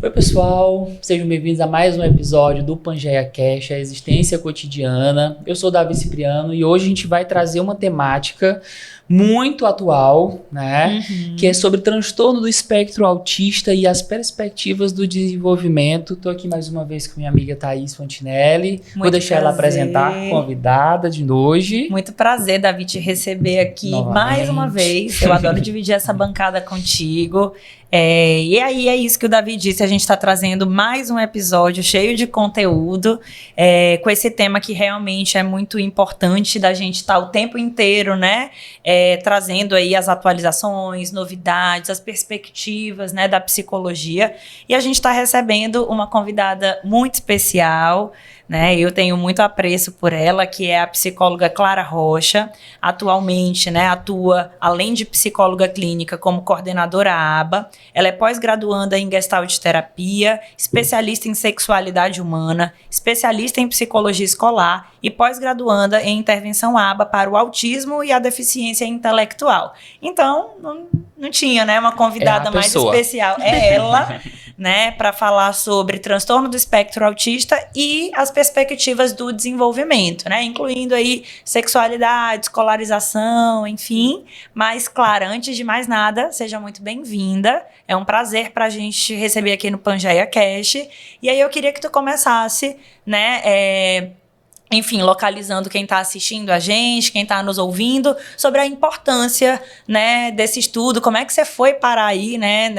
Oi, pessoal, sejam bem-vindos a mais um episódio do Pangeia Cash, a existência cotidiana. Eu sou o Davi Cipriano e hoje a gente vai trazer uma temática muito atual, né? Que é sobre transtorno do espectro autista e as perspectivas do desenvolvimento. Estou aqui mais uma vez com minha amiga Thaís Fontinelli. Vou deixar ela apresentar a convidada de hoje. Muito prazer, Davi, te receber aqui mais uma vez. Eu adoro dividir essa bancada contigo. E aí é isso que o Davi disse, a gente está trazendo mais um episódio cheio de conteúdo, com esse tema que realmente é muito importante da gente estar o tempo inteiro, né, trazendo aí as atualizações, novidades, as perspectivas, né, da psicologia. E a gente está recebendo uma convidada muito especial, né? Eu tenho muito apreço por ela, que é a psicóloga Clara Rocha. Atualmente, né, atua, além de psicóloga clínica, como coordenadora ABA. Ela é pós-graduanda em Gestalt terapia, especialista em sexualidade humana, especialista em psicologia escolar e pós-graduanda em intervenção ABA para o autismo e a deficiência intelectual. Então, não tinha, né, uma convidada mais especial. É ela, né, para falar sobre transtorno do espectro autista e as perspectivas do desenvolvimento, né, incluindo aí sexualidade, escolarização, enfim. Mas, Clara, antes de mais nada, seja muito bem-vinda. É um prazer para a gente receber aqui no Pangeia Cash. E aí eu queria que tu começasse, né, enfim, localizando quem está assistindo a gente, quem está nos ouvindo, sobre a importância, né, desse estudo, como é que você foi parar aí, né,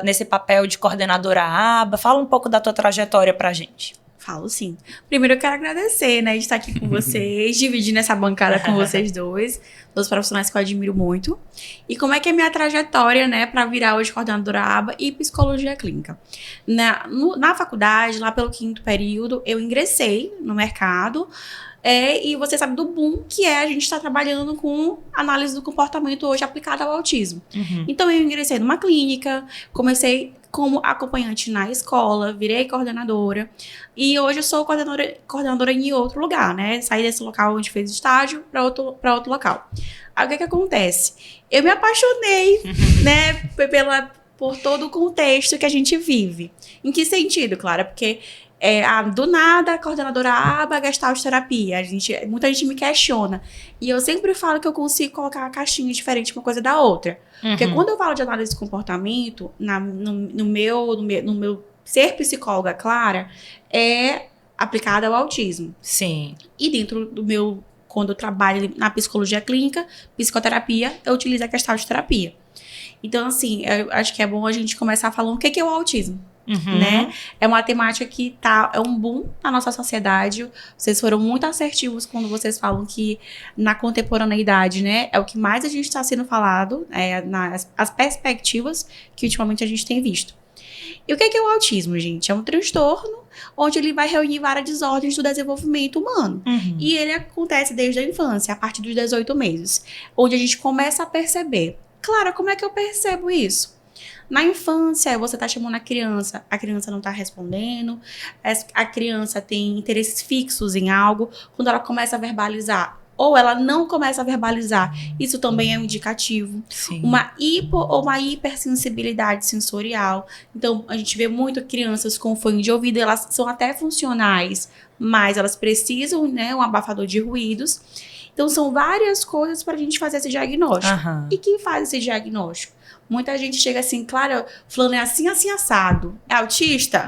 nesse papel de coordenadora ABA. Fala um pouco da tua trajetória para a gente. Falo sim. Primeiro eu quero agradecer, né, de estar aqui com vocês, dividindo essa bancada com vocês dois profissionais que eu admiro muito. E como é que é a minha trajetória, né, para virar hoje coordenadora ABA e psicologia clínica. Na faculdade, lá pelo 5º período, eu ingressei no mercado, e você sabe do boom que é a gente estar trabalhando com análise do comportamento hoje aplicada ao autismo. Então eu ingressei numa clínica, comecei como acompanhante na escola, virei coordenadora e hoje eu sou coordenadora em outro lugar, né? Saí desse local onde fez estágio para outro local. Aí o que acontece? Eu me apaixonei, né, por todo o contexto que a gente vive. Em que sentido, Clara? Porque do nada, a coordenadora ABA, Gestalt terapia. Muita gente me questiona. E eu sempre falo que eu consigo colocar uma caixinha diferente uma coisa da outra. Porque quando eu falo de análise de comportamento, no meu ser psicóloga Clara, é aplicada ao autismo. Sim. E dentro do meu, quando eu trabalho na psicologia clínica, psicoterapia, eu utilizo a Gestalt terapia. Então, assim, eu acho que é bom a gente começar falando o que é o autismo. Né? É uma temática que é um boom na nossa sociedade. Vocês foram muito assertivos quando vocês falam que na contemporaneidade, né, é o que mais a gente está sendo falado, as perspectivas que ultimamente a gente tem visto. E o que é o autismo, gente? É um transtorno onde ele vai reunir várias desordens do desenvolvimento humano. E ele acontece desde a infância, a partir dos 18 meses, onde a gente começa a perceber. Clara, como é que eu percebo isso? Na infância, você tá chamando a criança não tá respondendo, a criança tem interesses fixos em algo. Quando ela começa a verbalizar, ou ela não começa a verbalizar, isso também é um indicativo. Sim. Uma hipersensibilidade sensorial. Então, a gente vê muito crianças com fone de ouvido, elas são até funcionais, mas elas precisam, né, um abafador de ruídos. Então, são várias coisas para a gente fazer esse diagnóstico. E quem faz esse diagnóstico? Muita gente chega assim, claro, fulano é assim, assim, assado. É autista?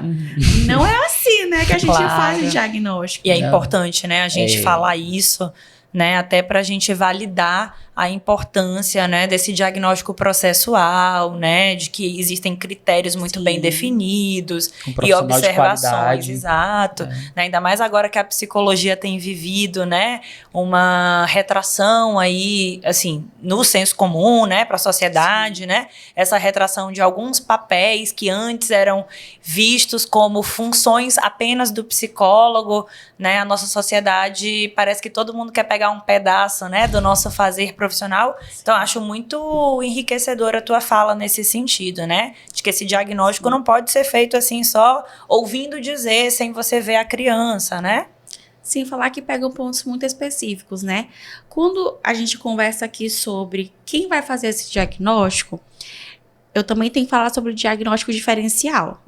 Não é assim, né, que a gente faz o diagnóstico. E é importante, né, a gente falar isso, né, até pra gente validar a importância, né, desse diagnóstico processual, né, de que existem critérios muito bem definidos e observações, exato, né, ainda mais agora que a psicologia tem vivido, né, uma retração aí, assim, no senso comum, né, para a sociedade, né, essa retração de alguns papéis que antes eram vistos como funções apenas do psicólogo, né, a nossa sociedade parece que todo mundo quer pegar um pedaço, né, do nosso fazer profissional. Então, acho muito enriquecedora a tua fala nesse sentido, né? De que esse diagnóstico não pode ser feito assim só ouvindo dizer, sem você ver a criança, né? Sem falar que pegam pontos muito específicos, né? Quando a gente conversa aqui sobre quem vai fazer esse diagnóstico, eu também tenho que falar sobre o diagnóstico diferencial.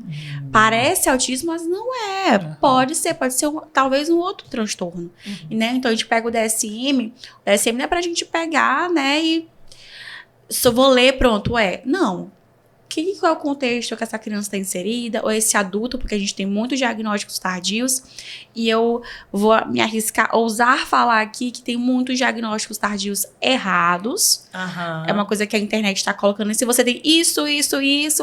Parece autismo, mas não é. Pode ser talvez um outro transtorno. Né? Então, a gente pega o DSM não é pra gente pegar, né, e só vou ler, pronto, Não. Qual é o contexto que essa criança está inserida, ou esse adulto, porque a gente tem muitos diagnósticos tardios, e eu vou me arriscar, ousar falar aqui que tem muitos diagnósticos tardios errados. É uma coisa que a internet está colocando. Se você tem isso,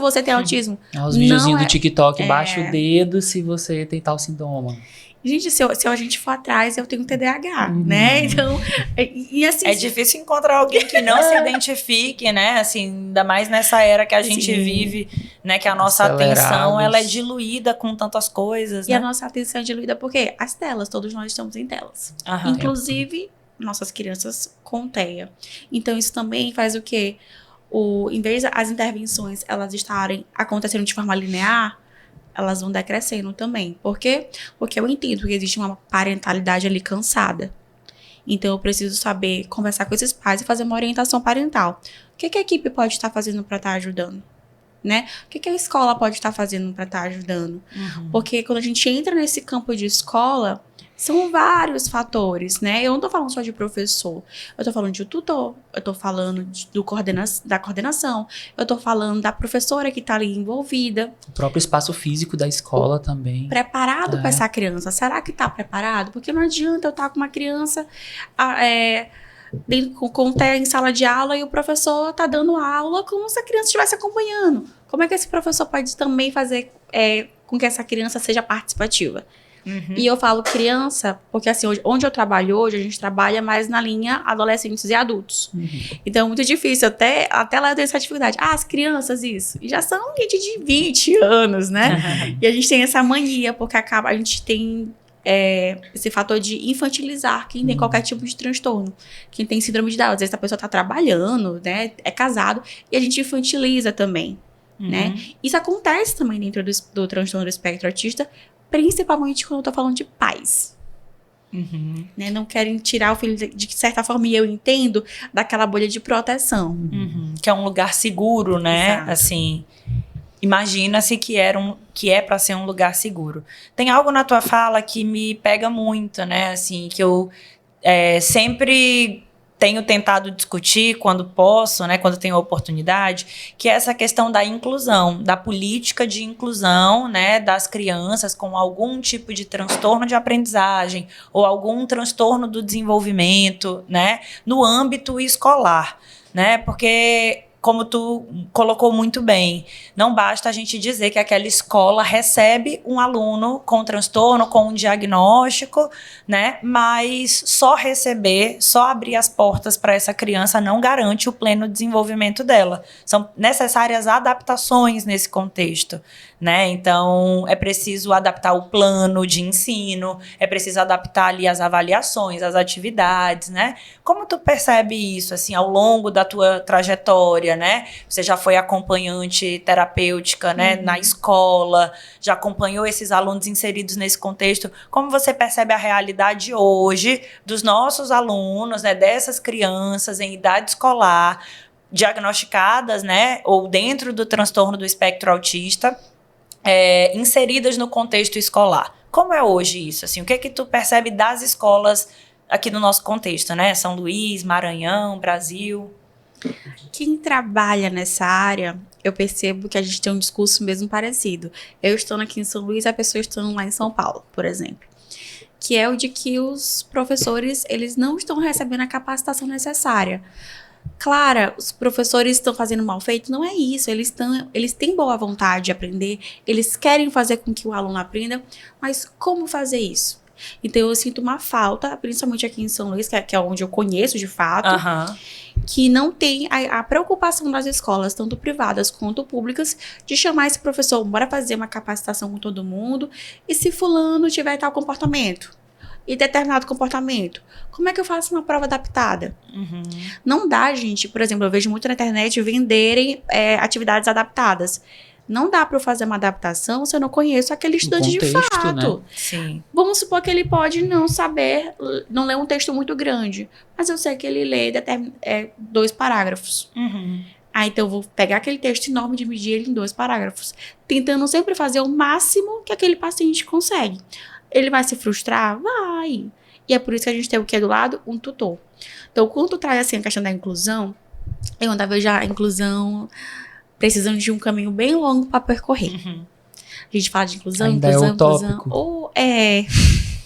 você tem autismo. Os videozinhos do TikTok, baixa o dedo se você tem tal sintoma. Gente, se a gente for atrás, eu tenho TDAH, né? Então, e assim... É difícil encontrar alguém que não se identifique, né? Assim, ainda mais nessa era que a gente vive, né? Que a nossa atenção, ela é diluída com tantas coisas, E a nossa atenção é diluída porque as telas, todos nós estamos em telas. Inclusive, nossas crianças com TEA. Então, isso também faz o quê? Em vez das intervenções, elas estarem acontecendo de forma linear, elas vão decrescendo também. Por quê? Porque eu entendo que existe uma parentalidade ali cansada. Então, eu preciso saber conversar com esses pais e fazer uma orientação parental. O que a equipe pode estar fazendo para estar ajudando? Né? O que a escola pode estar fazendo para estar ajudando? Porque quando a gente entra nesse campo de escola, são vários fatores, né? Eu não tô falando só de professor. Eu tô falando de tutor. Eu tô falando da coordenação. Eu tô falando da professora que tá ali envolvida. O próprio espaço físico da escola também. Preparado para essa criança. Será que tá preparado? Porque não adianta eu estar com uma criança com TEA em sala de aula e o professor tá dando aula como se a criança estivesse acompanhando. Como é que esse professor pode também fazer com que essa criança seja participativa? E eu falo criança, porque assim, onde eu trabalho hoje, a gente trabalha mais na linha adolescentes e adultos. Então é muito difícil, até lá eu tenho essa dificuldade. As crianças, isso. E já são gente de 20 anos, né? E a gente tem essa mania, porque a gente tem esse fator de infantilizar quem tem qualquer tipo de transtorno. Quem tem síndrome de Down, às vezes a pessoa tá trabalhando, né? É casado, e a gente infantiliza também. Né? Isso acontece também dentro do transtorno do espectro autista, principalmente quando eu tô falando de pais. Né? Não querem tirar o filho de certa forma, e eu entendo, daquela bolha de proteção. Que é um lugar seguro, né? Exato. Assim, imagina-se que é para ser um lugar seguro. Tem algo na tua fala que me pega muito, né? Assim, que eu sempre tenho tentado discutir quando posso, né, quando tenho a oportunidade, que é essa questão da inclusão, da política de inclusão, né, das crianças com algum tipo de transtorno de aprendizagem ou algum transtorno do desenvolvimento, né, no âmbito escolar, né, porque como tu colocou muito bem, não basta a gente dizer que aquela escola recebe um aluno com transtorno, com um diagnóstico, né? Mas só receber, só abrir as portas para essa criança não garante o pleno desenvolvimento dela. São necessárias adaptações nesse contexto, né? Então, é preciso adaptar o plano de ensino, é preciso adaptar ali as avaliações, as atividades, né? Como tu percebe isso, assim, ao longo da tua trajetória, né? Você já foi acompanhante terapêutica, né? Na escola, já acompanhou esses alunos inseridos nesse contexto. Como você percebe a realidade hoje dos nossos alunos, né? Dessas crianças em idade escolar, diagnosticadas, né? Ou dentro do transtorno do espectro autista, inseridas no contexto escolar. Como é hoje isso? Assim, o que é que tu percebe das escolas aqui no nosso contexto, né? São Luís, Maranhão, Brasil. Quem trabalha nessa área, eu percebo que a gente tem um discurso mesmo parecido. Eu estando aqui em São Luís, a pessoa estando lá em São Paulo, por exemplo. Que é o de que os professores, eles não estão recebendo a capacitação necessária. Claro, os professores estão fazendo mal feito, não é isso, eles têm boa vontade de aprender, eles querem fazer com que o aluno aprenda, mas como fazer isso? Então eu sinto uma falta, principalmente aqui em São Luís, que é onde eu conheço de fato, que não tem a preocupação das escolas, tanto privadas quanto públicas, de chamar esse professor, bora fazer uma capacitação com todo mundo, e se fulano tiver tal comportamento, e determinado comportamento, como é que eu faço uma prova adaptada? Não dá, gente, por exemplo, eu vejo muito na internet venderem atividades adaptadas. Não dá para eu fazer uma adaptação se eu não conheço aquele estudante de fato. Né? Sim. Vamos supor que ele pode não saber, não ler um texto muito grande, mas eu sei que ele lê 2 parágrafos. Ah, então eu vou pegar aquele texto enorme e dividir ele em 2 parágrafos, tentando sempre fazer o máximo que aquele paciente consegue. Ele vai se frustrar? Vai. E é por isso que a gente tem o que do lado? Um tutor. Então, quando tu traz assim a questão da inclusão, eu ainda vejo a inclusão precisando de um caminho bem longo para percorrer. A gente fala de inclusão, ainda inclusão, é utópico. inclusão.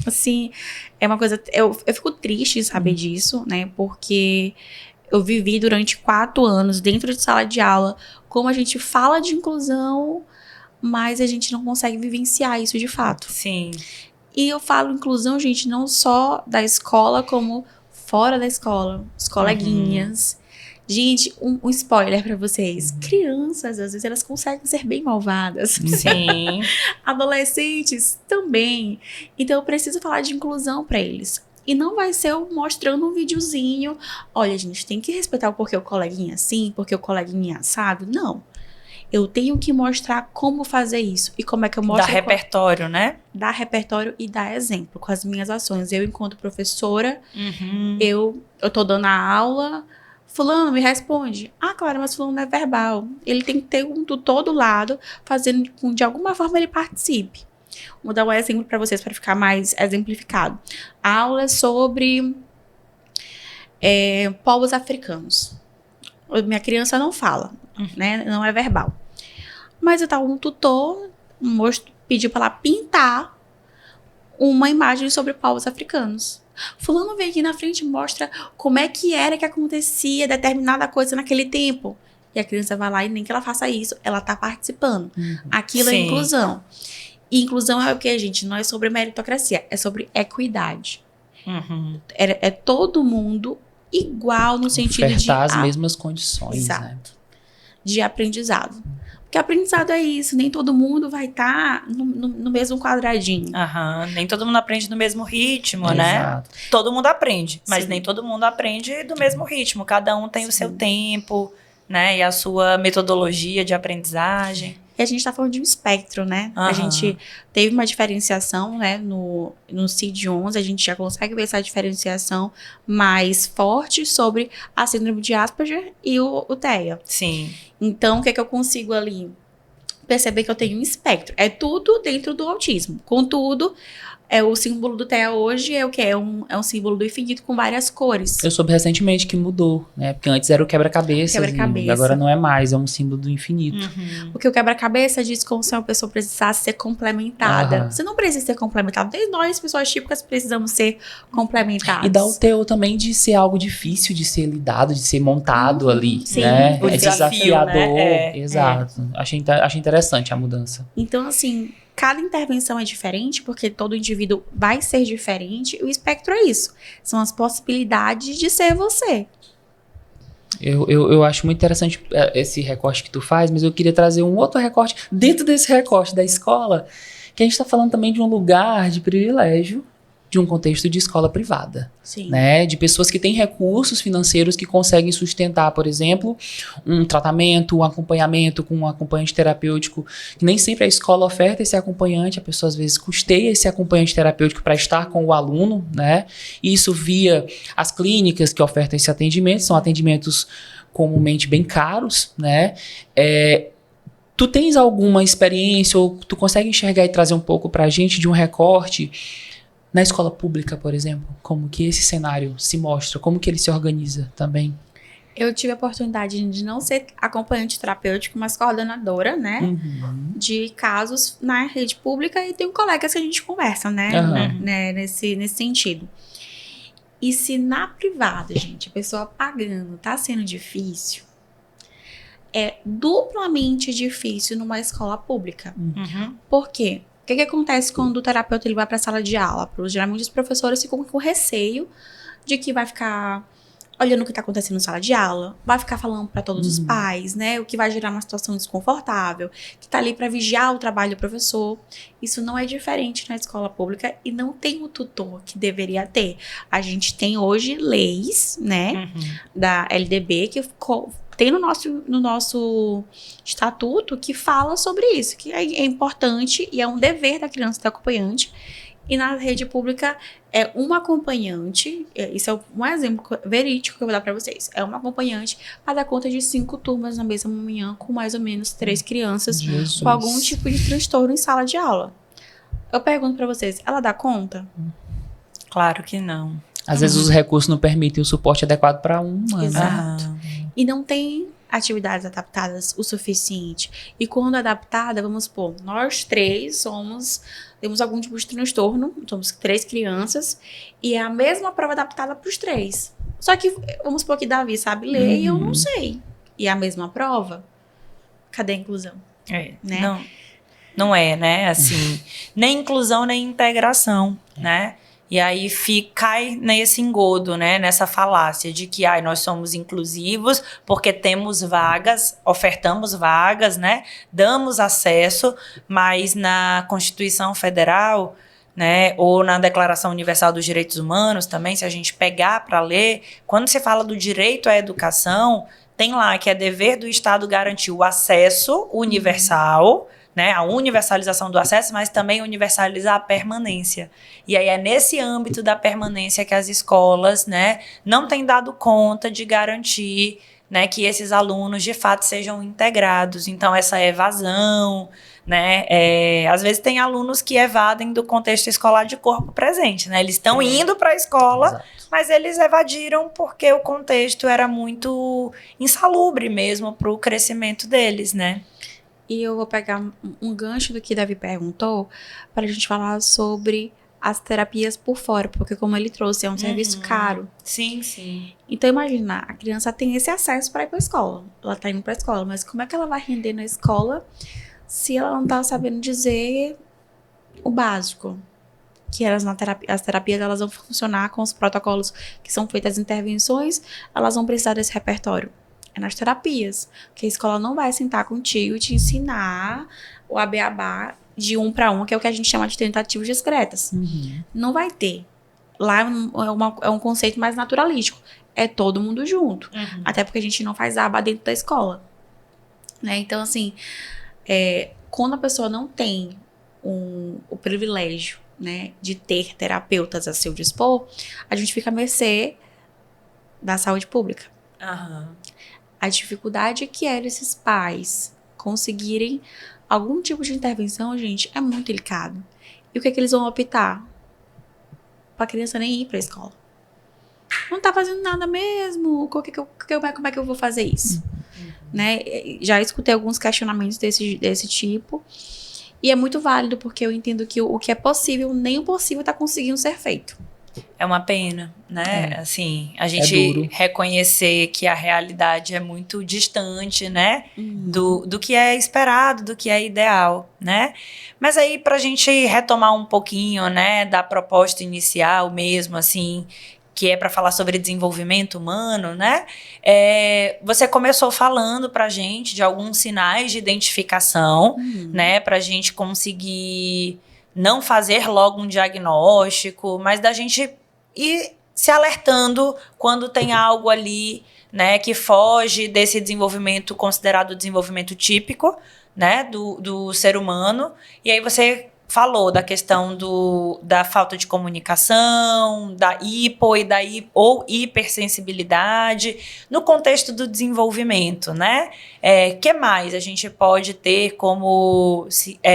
Assim, é uma coisa... Eu fico triste em saber disso, né? Porque eu vivi durante 4 anos dentro de sala de aula, como a gente fala de inclusão, mas a gente não consegue vivenciar isso de fato. Sim. E eu falo inclusão, gente, não só da escola, como fora da escola. Os coleguinhas. Gente, um spoiler pra vocês. Crianças, às vezes, elas conseguem ser bem malvadas. Sim. Adolescentes também. Então, eu preciso falar de inclusão pra eles. E não vai ser eu mostrando um videozinho. Olha, gente, tem que respeitar porque o coleguinha é assim, porque o coleguinha é assado. Não. Eu tenho que mostrar como fazer isso. E como é que eu mostro... Dar repertório, né? Dar repertório e dar exemplo com as minhas ações. Eu, enquanto professora, eu tô dando a aula... Fulano, me responde. Ah, claro, mas fulano não é verbal. Ele tem que ter um tutor do lado, fazendo com de alguma forma ele participe. Vou dar um exemplo para vocês, para ficar mais exemplificado. A aula é sobre povos africanos. Minha criança não fala, né? Não é verbal. Mas eu tava um tutor, pediu para ela pintar uma imagem sobre povos africanos. Fulano vem aqui na frente e mostra como é que era que acontecia determinada coisa naquele tempo. E a criança vai lá e nem que ela faça isso, ela tá participando. Aquilo é inclusão. E inclusão é o que, gente? Não é sobre meritocracia, é sobre equidade. É todo mundo igual no sentido de... Ofertar as mesmas condições, exato, né? de aprendizado. Porque aprendizado é isso, nem todo mundo vai estar no mesmo quadradinho. Nem todo mundo aprende no mesmo ritmo, né? Exato. Todo mundo aprende, mas Sim. nem todo mundo aprende do mesmo ritmo. Cada um tem o seu tempo, né? E a sua metodologia de aprendizagem. E a gente tá falando de um espectro, né? A gente teve uma diferenciação, né? No CID-11, a gente já consegue ver essa diferenciação mais forte sobre a síndrome de Asperger e o TEA. Sim. Então, o que é que eu consigo ali? Perceber que eu tenho um espectro. É tudo dentro do autismo. Contudo, o símbolo do TEA hoje é o quê? É um símbolo do infinito com várias cores. Eu soube recentemente que mudou, né? Porque antes era o quebra-cabeça. E agora não é mais, é um símbolo do infinito. Porque o quebra-cabeça diz como se uma pessoa precisasse ser complementada. Você não precisa ser complementado. Desde nós, pessoas típicas, precisamos ser complementadas. E dá o teu também de ser algo difícil de ser lidado, de ser montado ali, sim. né? O É desafiador. né? Exato. Achei interessante a mudança. Então, assim, cada intervenção é diferente, porque todo indivíduo vai ser diferente. E o espectro é isso. São as possibilidades de ser você. Eu acho muito interessante esse recorte que tu faz, mas eu queria trazer um outro recorte dentro desse recorte da escola, que a gente está falando também de um lugar de privilégio, de um contexto de escola privada. Sim. Né? De pessoas que têm recursos financeiros que conseguem sustentar, por exemplo, um tratamento, um acompanhamento com um acompanhante terapêutico, que nem sempre a escola oferta esse acompanhante, a pessoa às vezes custeia esse acompanhante terapêutico para estar com o aluno, né? Isso via as clínicas que ofertam esse atendimento, são atendimentos comumente bem caros, né? Tu tens alguma experiência ou tu consegue enxergar e trazer um pouco pra gente de um recorte na escola pública, por exemplo? Como que esse cenário se mostra? Como que ele se organiza também? Eu tive a oportunidade de não ser acompanhante terapêutico, mas coordenadora, né? De casos na rede pública e tenho colegas que a gente conversa, né? Nesse sentido. E se na privada, gente, a pessoa pagando tá sendo difícil, é duplamente difícil numa escola pública. Por quê? O que acontece quando o terapeuta ele vai para a sala de aula? Geralmente os professores ficam com receio de que vai ficar olhando o que está acontecendo na sala de aula, vai ficar falando para todos os pais, né? O que vai gerar uma situação desconfortável, que está ali para vigiar o trabalho do professor. Isso não é diferente na escola pública e não tem o tutor que deveria ter. A gente tem hoje leis, né? Da LDB que tem no nosso estatuto que fala sobre isso, que é importante e é um dever da criança e do acompanhante E na rede pública é uma acompanhante, isso é um exemplo verídico que eu vou dar para vocês. É uma acompanhante para dar conta de 5 turmas na mesma manhã, com mais ou menos 3 crianças com algum tipo de transtorno em sala de aula. Eu pergunto para vocês, ela dá conta? Claro que não. Às vezes os recursos não permitem o suporte adequado para uma. Exato. E não tem atividades adaptadas o suficiente. E quando adaptada, vamos supor, nós 3 temos algum tipo de transtorno, somos 3 crianças, e é a mesma prova adaptada para os 3. Só que, vamos supor que Davi sabe ler e eu não sei. E é a mesma prova. Cadê a inclusão? Né? Não é, né? Assim, nem inclusão, nem integração, né? E aí cai nesse engodo, né? Nessa falácia de que nós somos inclusivos porque temos vagas, ofertamos vagas, né? Damos acesso, mas na Constituição Federal, né? Ou na Declaração Universal dos Direitos Humanos também, se a gente pegar para ler, quando se fala do direito à educação, tem lá que é dever do Estado garantir o acesso universal, né, a universalização do acesso, mas também universalizar a permanência. E aí é nesse âmbito da permanência que as escolas, né, não têm dado conta de garantir, né, que esses alunos de fato sejam integrados. Então essa evasão, né, às vezes tem alunos que evadem do contexto escolar de corpo presente, né, eles estão indo para a escola, exato, mas eles evadiram porque o contexto era muito insalubre mesmo para o crescimento deles, né. E eu vou pegar um gancho do que Davi perguntou para a gente falar sobre as terapias por fora, porque como ele trouxe, é um serviço caro. Sim, sim. Então imagina, a criança tem esse acesso para ir para a escola, ela está indo para a escola, mas como é que ela vai render na escola se ela não está sabendo dizer o básico? Que as terapias elas vão funcionar com os protocolos que são feitas as intervenções, elas vão precisar desse repertório. É nas terapias, porque a escola não vai sentar contigo e te ensinar o ABABA de 1 para 1, que é o que a gente chama de tentativas discretas. Não vai ter. Lá é um conceito mais naturalístico. É todo mundo junto. Até porque a gente não faz aba dentro da escola. Né? Então, assim, quando a pessoa não tem o privilégio, né, de ter terapeutas a seu dispor, a gente fica à mercê da saúde pública. A dificuldade que é desses pais conseguirem algum tipo de intervenção, gente, é muito delicado. E o que é que eles vão optar? Pra criança nem ir pra escola. Não tá fazendo nada mesmo. Como é que eu vou fazer isso? Né? Já escutei alguns questionamentos desse tipo. E é muito válido, porque eu entendo que o que é possível, nem o possível tá conseguindo ser feito. É uma pena, né? Assim, a gente reconhecer que a realidade é muito distante, né? Do que é esperado, do que é ideal, né? Mas aí, pra gente retomar um pouquinho, né, da proposta inicial mesmo, assim, que é para falar sobre desenvolvimento humano, né? Você começou falando pra gente de alguns sinais de identificação, né? Pra gente conseguir não fazer logo um diagnóstico, mas da gente ir se alertando quando tem algo ali, né, que foge desse desenvolvimento considerado desenvolvimento típico, né, do ser humano. E aí você falou da questão da falta de comunicação, da ou hipersensibilidade, no contexto do desenvolvimento, né? Que mais a gente pode ter como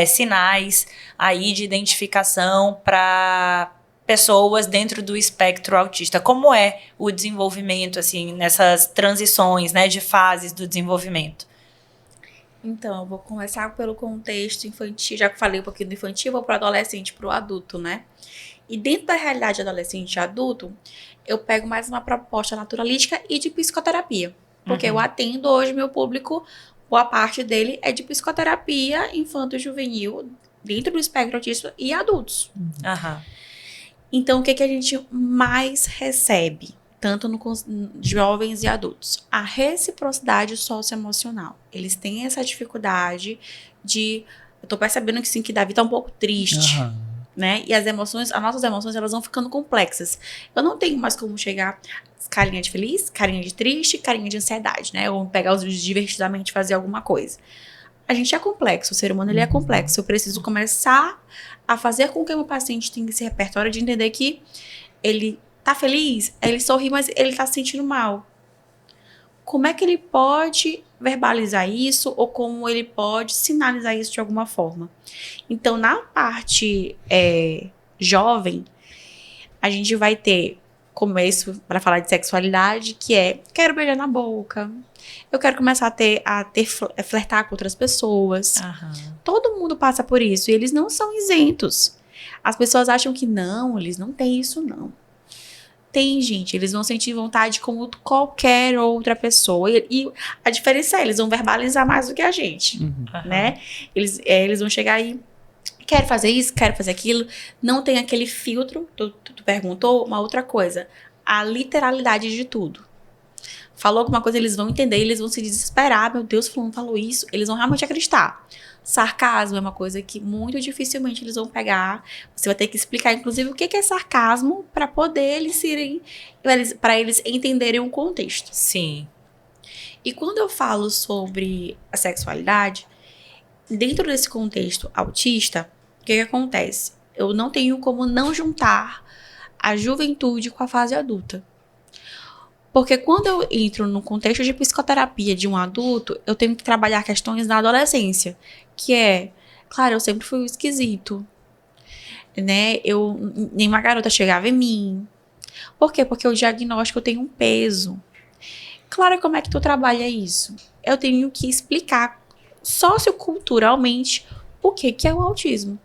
sinais aí de identificação para pessoas dentro do espectro autista? Como é o desenvolvimento, assim, nessas transições, né, de fases do desenvolvimento? Então, eu vou começar pelo contexto infantil, já que falei um pouquinho do infantil, vou para o adolescente, para o adulto, né? E dentro da realidade adolescente e adulto, eu pego mais uma proposta naturalística e de psicoterapia. Porque eu atendo hoje, meu público, boa parte dele é de psicoterapia infanto-juvenil, dentro do espectro autista e adultos. Então, o que a gente mais recebe? Tanto no jovens e adultos. A reciprocidade socioemocional. Eles têm essa dificuldade de... Eu tô percebendo que sim, que Davi tá um pouco triste, né? E as nossas emoções, elas vão ficando complexas. Eu não tenho mais como chegar carinha de feliz, carinha de triste, carinha de ansiedade, né? Ou pegar os vídeos divertidamente e fazer alguma coisa. a gente é complexo, o ser humano ele é complexo. Eu preciso começar a fazer com que o meu paciente tenha esse repertório de entender que ele tá feliz, ele sorri, mas ele tá se sentindo mal. Como é que ele pode verbalizar isso ou como ele pode sinalizar isso de alguma forma? Então, na parte jovem, a gente vai ter começo para falar de sexualidade, que é, quero beijar na boca, eu quero começar a flertar com outras pessoas. Todo mundo passa por isso e eles não são isentos. As pessoas acham que não, eles não têm isso não. Tem, gente, eles vão sentir vontade como qualquer outra pessoa. E a diferença é, eles vão verbalizar mais do que a gente, né? Eles vão chegar aí, quero fazer isso, quero fazer aquilo. Não tem aquele filtro, tu perguntou, uma outra coisa. A literalidade de tudo. Falou alguma coisa, eles vão entender, eles vão se desesperar. Meu Deus, fulano falou isso. Eles vão realmente acreditar. Sarcasmo é uma coisa que muito dificilmente eles vão pegar. Você vai ter que explicar, inclusive, o que é sarcasmo para poder para eles entenderem o contexto. Sim. E quando eu falo sobre a sexualidade, dentro desse contexto autista, o que acontece? Eu não tenho como não juntar a juventude com a fase adulta. Porque quando eu entro no contexto de psicoterapia de um adulto, eu tenho que trabalhar questões da adolescência. Que é, claro, eu sempre fui esquisito. Né? Nenhuma garota chegava em mim. Por quê? Porque o diagnóstico tem um peso. Claro, como é que tu trabalha isso? Eu tenho que explicar socioculturalmente o que é o autismo.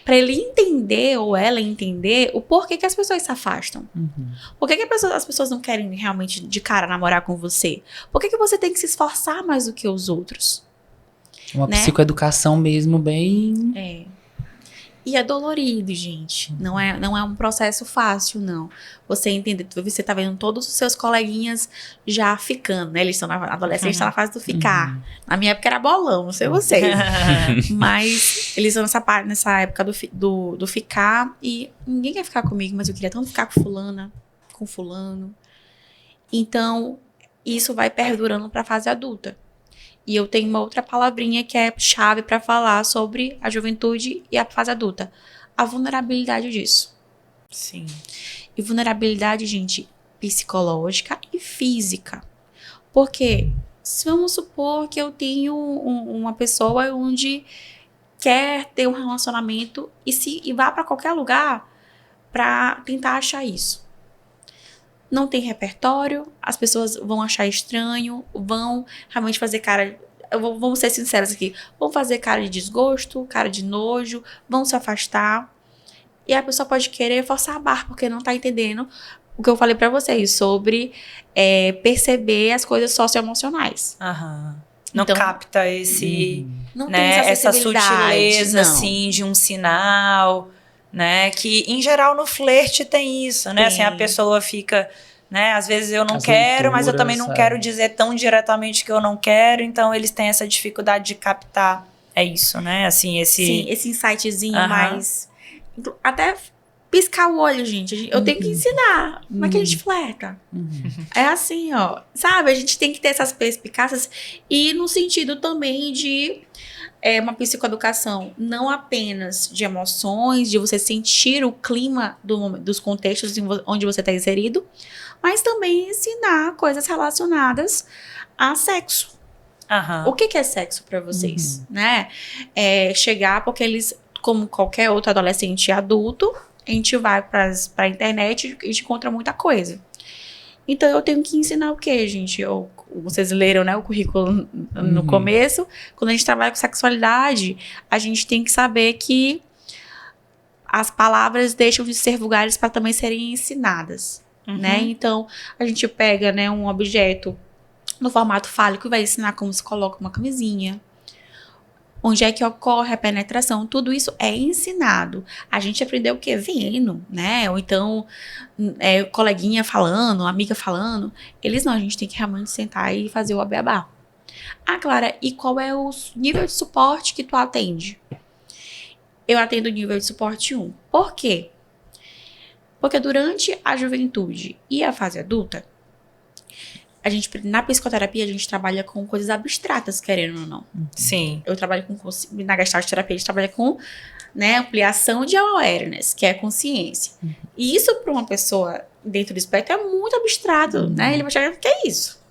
Para ele entender ou ela entender o porquê que as pessoas se afastam. Por que as pessoas não querem realmente de cara namorar com você? Por que você tem que se esforçar mais do que os outros? Uma psicoeducação mesmo bem... E é dolorido, gente. Não é um processo fácil, não. Você entender, você tá vendo todos os seus coleguinhas já ficando, né? Eles estão na adolescência, estão na fase do ficar. Na minha época era bolão, não sei vocês. Mas eles estão nessa época do ficar e ninguém quer ficar comigo, mas eu queria tanto ficar com fulana, com fulano. Então, isso vai perdurando pra fase adulta. E eu tenho uma outra palavrinha que é chave para falar sobre a juventude e a fase adulta. A vulnerabilidade disso. Sim. E vulnerabilidade, gente, psicológica e física. Porque, vamos supor que eu tenho uma pessoa onde quer ter um relacionamento e vá para qualquer lugar para tentar achar isso. Não tem repertório, as pessoas vão achar estranho, vão realmente fazer cara... Vamos ser sinceros aqui. Vão fazer cara de desgosto, cara de nojo, vão se afastar. E a pessoa pode querer forçar a barra, porque não tá entendendo o que eu falei pra vocês sobre perceber as coisas socioemocionais. Não então, capta esse... Não né, tem essa sutileza, assim, de um sinal... né? Que, em geral, no flerte tem isso, né? Assim, a pessoa fica, né? Às vezes eu não quero, mas eu também não quero dizer tão diretamente que eu não quero. Então, eles têm essa dificuldade de captar. É isso, né? Assim, Sim, esse insightzinho mais... Até piscar o olho, gente. Eu tenho que ensinar. Como é que a gente flerta? É assim, ó. Sabe? A gente tem que ter essas perspicácias. E no sentido também de... uma psicoeducação não apenas de emoções, de você sentir o clima dos contextos onde você está inserido, mas também ensinar coisas relacionadas a sexo. O que é sexo para vocês? Né? Chegar, porque eles, como qualquer outro adolescente e adulto, a gente vai para a internet e a gente encontra muita coisa. Então, eu tenho que ensinar o quê, gente? Vocês leram, né, o currículo no começo. Quando a gente trabalha com sexualidade, a gente tem que saber que as palavras deixam de ser vulgares para também serem ensinadas, né? Então, a gente pega, né, um objeto no formato fálico e vai ensinar como se coloca uma camisinha. Onde é que ocorre a penetração? Tudo isso é ensinado. A gente aprendeu o quê? Vendo, né? Ou então, coleguinha falando, amiga falando. Eles não, a gente tem que realmente sentar e fazer o beabá. Ah, Clara, e qual é o nível de suporte que tu atende? Eu atendo nível de suporte 1. Por quê? Porque durante a juventude e a fase adulta, na psicoterapia, a gente trabalha com coisas abstratas, querendo ou não. Sim. Eu trabalho na Gestalt terapia, a gente trabalha com, né, ampliação de awareness, que é consciência. E isso para uma pessoa dentro do espectro é muito abstrato, né? Ele vai chegar, o que é isso?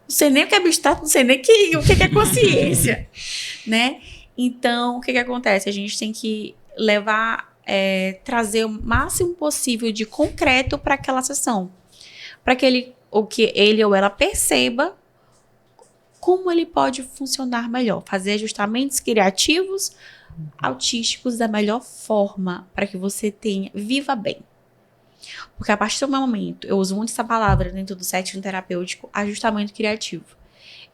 Não sei nem o que é abstrato, não sei nem o que é consciência, né? Então, o que acontece? A gente tem que trazer o máximo possível de concreto para aquela sessão. Para que ele ou ela perceba como ele pode funcionar melhor. Fazer ajustamentos criativos, autísticos da melhor forma, para que você viva bem. Porque a partir do meu momento, eu uso muito essa palavra dentro do setting terapêutico, ajustamento criativo.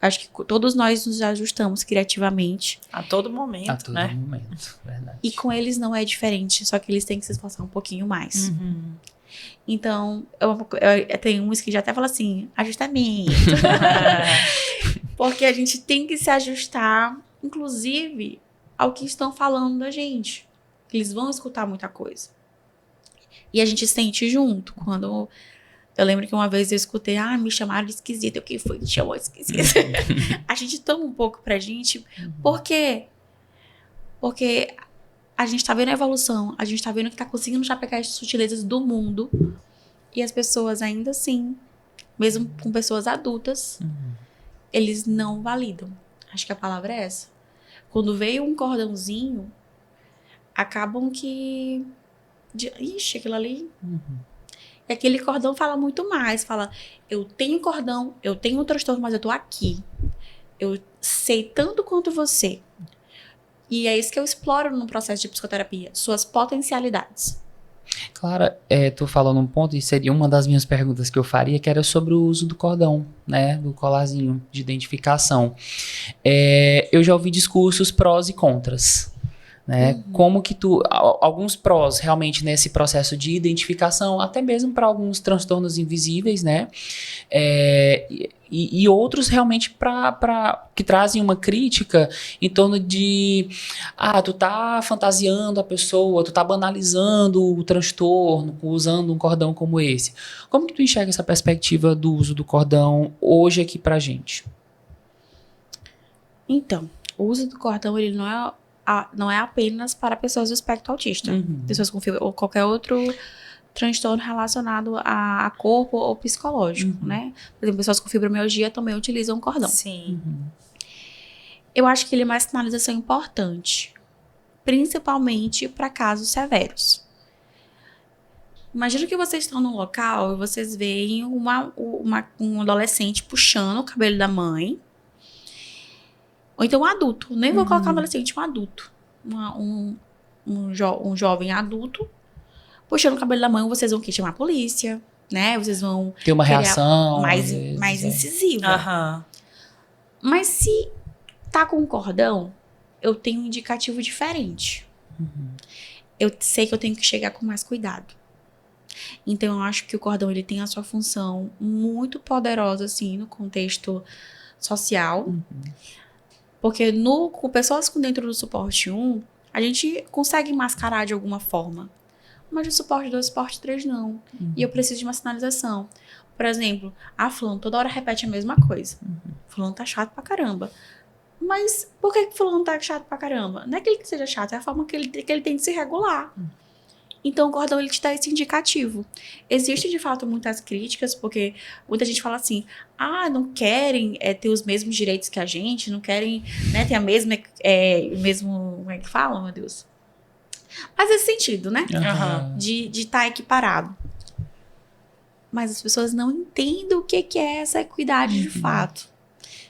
Eu acho que todos nós nos ajustamos criativamente. A todo momento, A todo momento, verdade. E com eles não é diferente, só que eles têm que se esforçar um pouquinho mais. Então, eu tenho uns que já até falam assim, ajustamento. Porque a gente tem que se ajustar, inclusive, ao que estão falando da gente. Eles vão escutar muita coisa. E a gente sente junto. Quando eu lembro que uma vez eu escutei, me chamaram de esquisita. O que foi que te chamou de esquisita? A gente toma um pouco pra gente. Por quê? Porque a gente tá vendo a evolução. A gente tá vendo que tá conseguindo já pegar as sutilezas do mundo. E as pessoas ainda assim, mesmo com pessoas adultas, eles não validam. Acho que a palavra é essa. Quando veio um cordãozinho, acabam que... Ixi, aquilo ali... E aquele cordão fala muito mais. Fala, eu tenho cordão, eu tenho um transtorno, mas eu tô aqui. Eu sei tanto quanto você. E é isso que eu exploro no processo de psicoterapia. Suas potencialidades. Clara, tô falando um ponto, e seria uma das minhas perguntas que eu faria, que era sobre o uso do cordão, né? Do colarzinho de identificação. Eu já ouvi discursos prós e contras. Né? Como que alguns prós realmente nesse processo de identificação, até mesmo para alguns transtornos invisíveis, né? E outros realmente que trazem uma crítica em torno de tu tá fantasiando a pessoa, tu tá banalizando o transtorno usando um cordão como esse. Como que tu enxerga essa perspectiva do uso do cordão hoje aqui pra gente? Então, o uso do cordão, ele não é apenas para pessoas do espectro autista. Pessoas com fibra ou qualquer outro transtorno relacionado a corpo ou psicológico, né? Por exemplo, pessoas com fibromialgia também utilizam cordão. Sim. Eu acho que ele é uma sinalização importante, principalmente para casos severos. Imagina que vocês estão num local e vocês veem um adolescente puxando o cabelo da mãe. Ou então um adulto. Nem vou colocar um adolescente, um adulto. Um jovem adulto puxando o cabelo da mãe. Vocês vão chamar a polícia, né? Vocês vão ter uma reação mais incisiva. Mas se tá com um cordão, eu tenho um indicativo diferente. Eu sei que eu tenho que chegar com mais cuidado. Então eu acho que o cordão ele tem a sua função muito poderosa assim no contexto social. Porque com pessoas dentro do suporte 1, a gente consegue mascarar de alguma forma. Mas no suporte 2, suporte 3 não. E eu preciso de uma sinalização. Por exemplo, fulano toda hora repete a mesma coisa. Fulano tá chato pra caramba. Mas por que fulano tá chato pra caramba? Não é que ele seja chato, é a forma que ele tem de se regular. Então o cordão ele te dá esse indicativo. Existe de fato muitas críticas, porque muita gente fala assim, não querem ter os mesmos direitos que a gente, não querem, né, ter a mesma, como é que fala, meu Deus? Faz esse sentido, né? De estar equiparado. Mas as pessoas não entendem o que é essa equidade de fato.